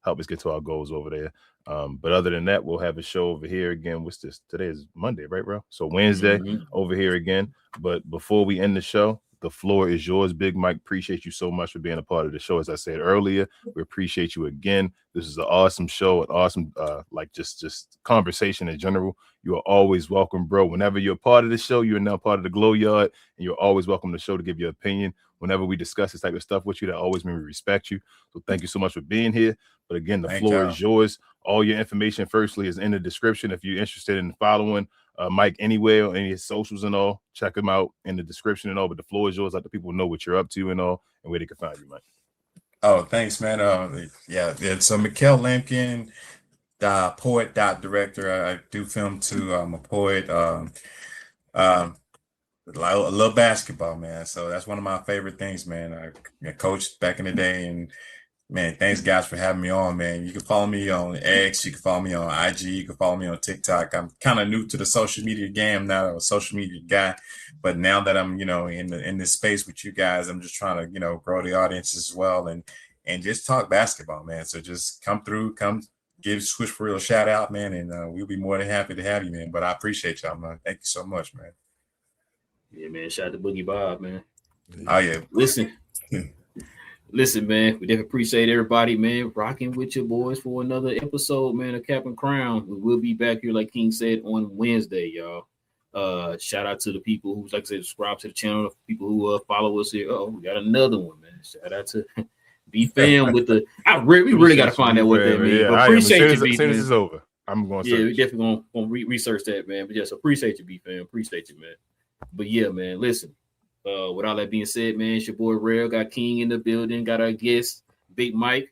help us get to our goals over there. But other than that, we'll have a show over here again. What's this? Today is Monday, right, bro? So Wednesday over here again. But before we end the show, the floor is yours, Big Mike. Appreciate you so much for being a part of the show. As I said earlier, we appreciate you again. This is an awesome show, an awesome, just conversation in general. You are always welcome, bro. Whenever you're a part of the show, you're now part of the Glow Yard, and you're always welcome to the show to give your opinion. Whenever we discuss this type of stuff with you, that always means we respect you. So thank you so much for being here. But again, the floor is yours. All your information, firstly, is in the description. If you're interested in following Mike anywhere or any of his socials and all, check him out in the description and all. But the floor is yours. Let the people know what you're up to and all, and where they can find you, Mike. Oh, thanks, man. So Mikhail Lampkin, poet, director. I do film too. I'm a poet. I love basketball, man. So that's one of my favorite things, man. I coached back in the day, and man, thanks guys for having me on, man. You can follow me on X, you can follow me on IG, you can follow me on TikTok. I'm kind of new to the social media game. I'm not a social media guy, but now that I'm, in this space with you guys, I'm just trying to, grow the audience as well and just talk basketball, man. So just come give Swish for Real a shout out, man, and we'll be more than happy to have you, man. But I appreciate y'all, man. Thank you so much, man. Yeah, man. Shout out to Boogie Bob, man. Oh yeah. Listen, man, we definitely appreciate everybody, man, rocking with your boys for another episode, man, of Cap and Crown. We will be back here, like King said, on Wednesday, y'all. Shout out to the people who, like I said, subscribe to the channel, people who follow us here. Oh, we got another one, man. Shout out to B-Fam with the we really got to find out what that means. Yeah, appreciate you, B-Fam. As soon as it's over, I'm going to search. Yeah, we definitely going to research that, man. But yes, appreciate you, B-Fam. Appreciate you, man. But yeah, man, listen. With all that being said, man, it's your boy Relle, got King in the building, got our guest, Big Mike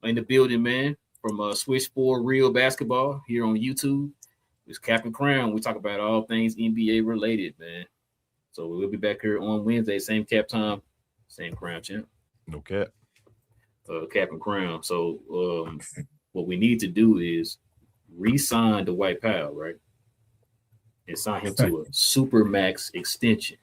in the building, man, from Switch for Real Basketball here on YouTube. It's Cap and Crown. We talk about all things NBA related, man. So we'll be back here on Wednesday, same cap time, same crown, champ. No cap. Cap and Crown. So what we need to do is re-sign the White Powell, right? And sign him to a super max extension.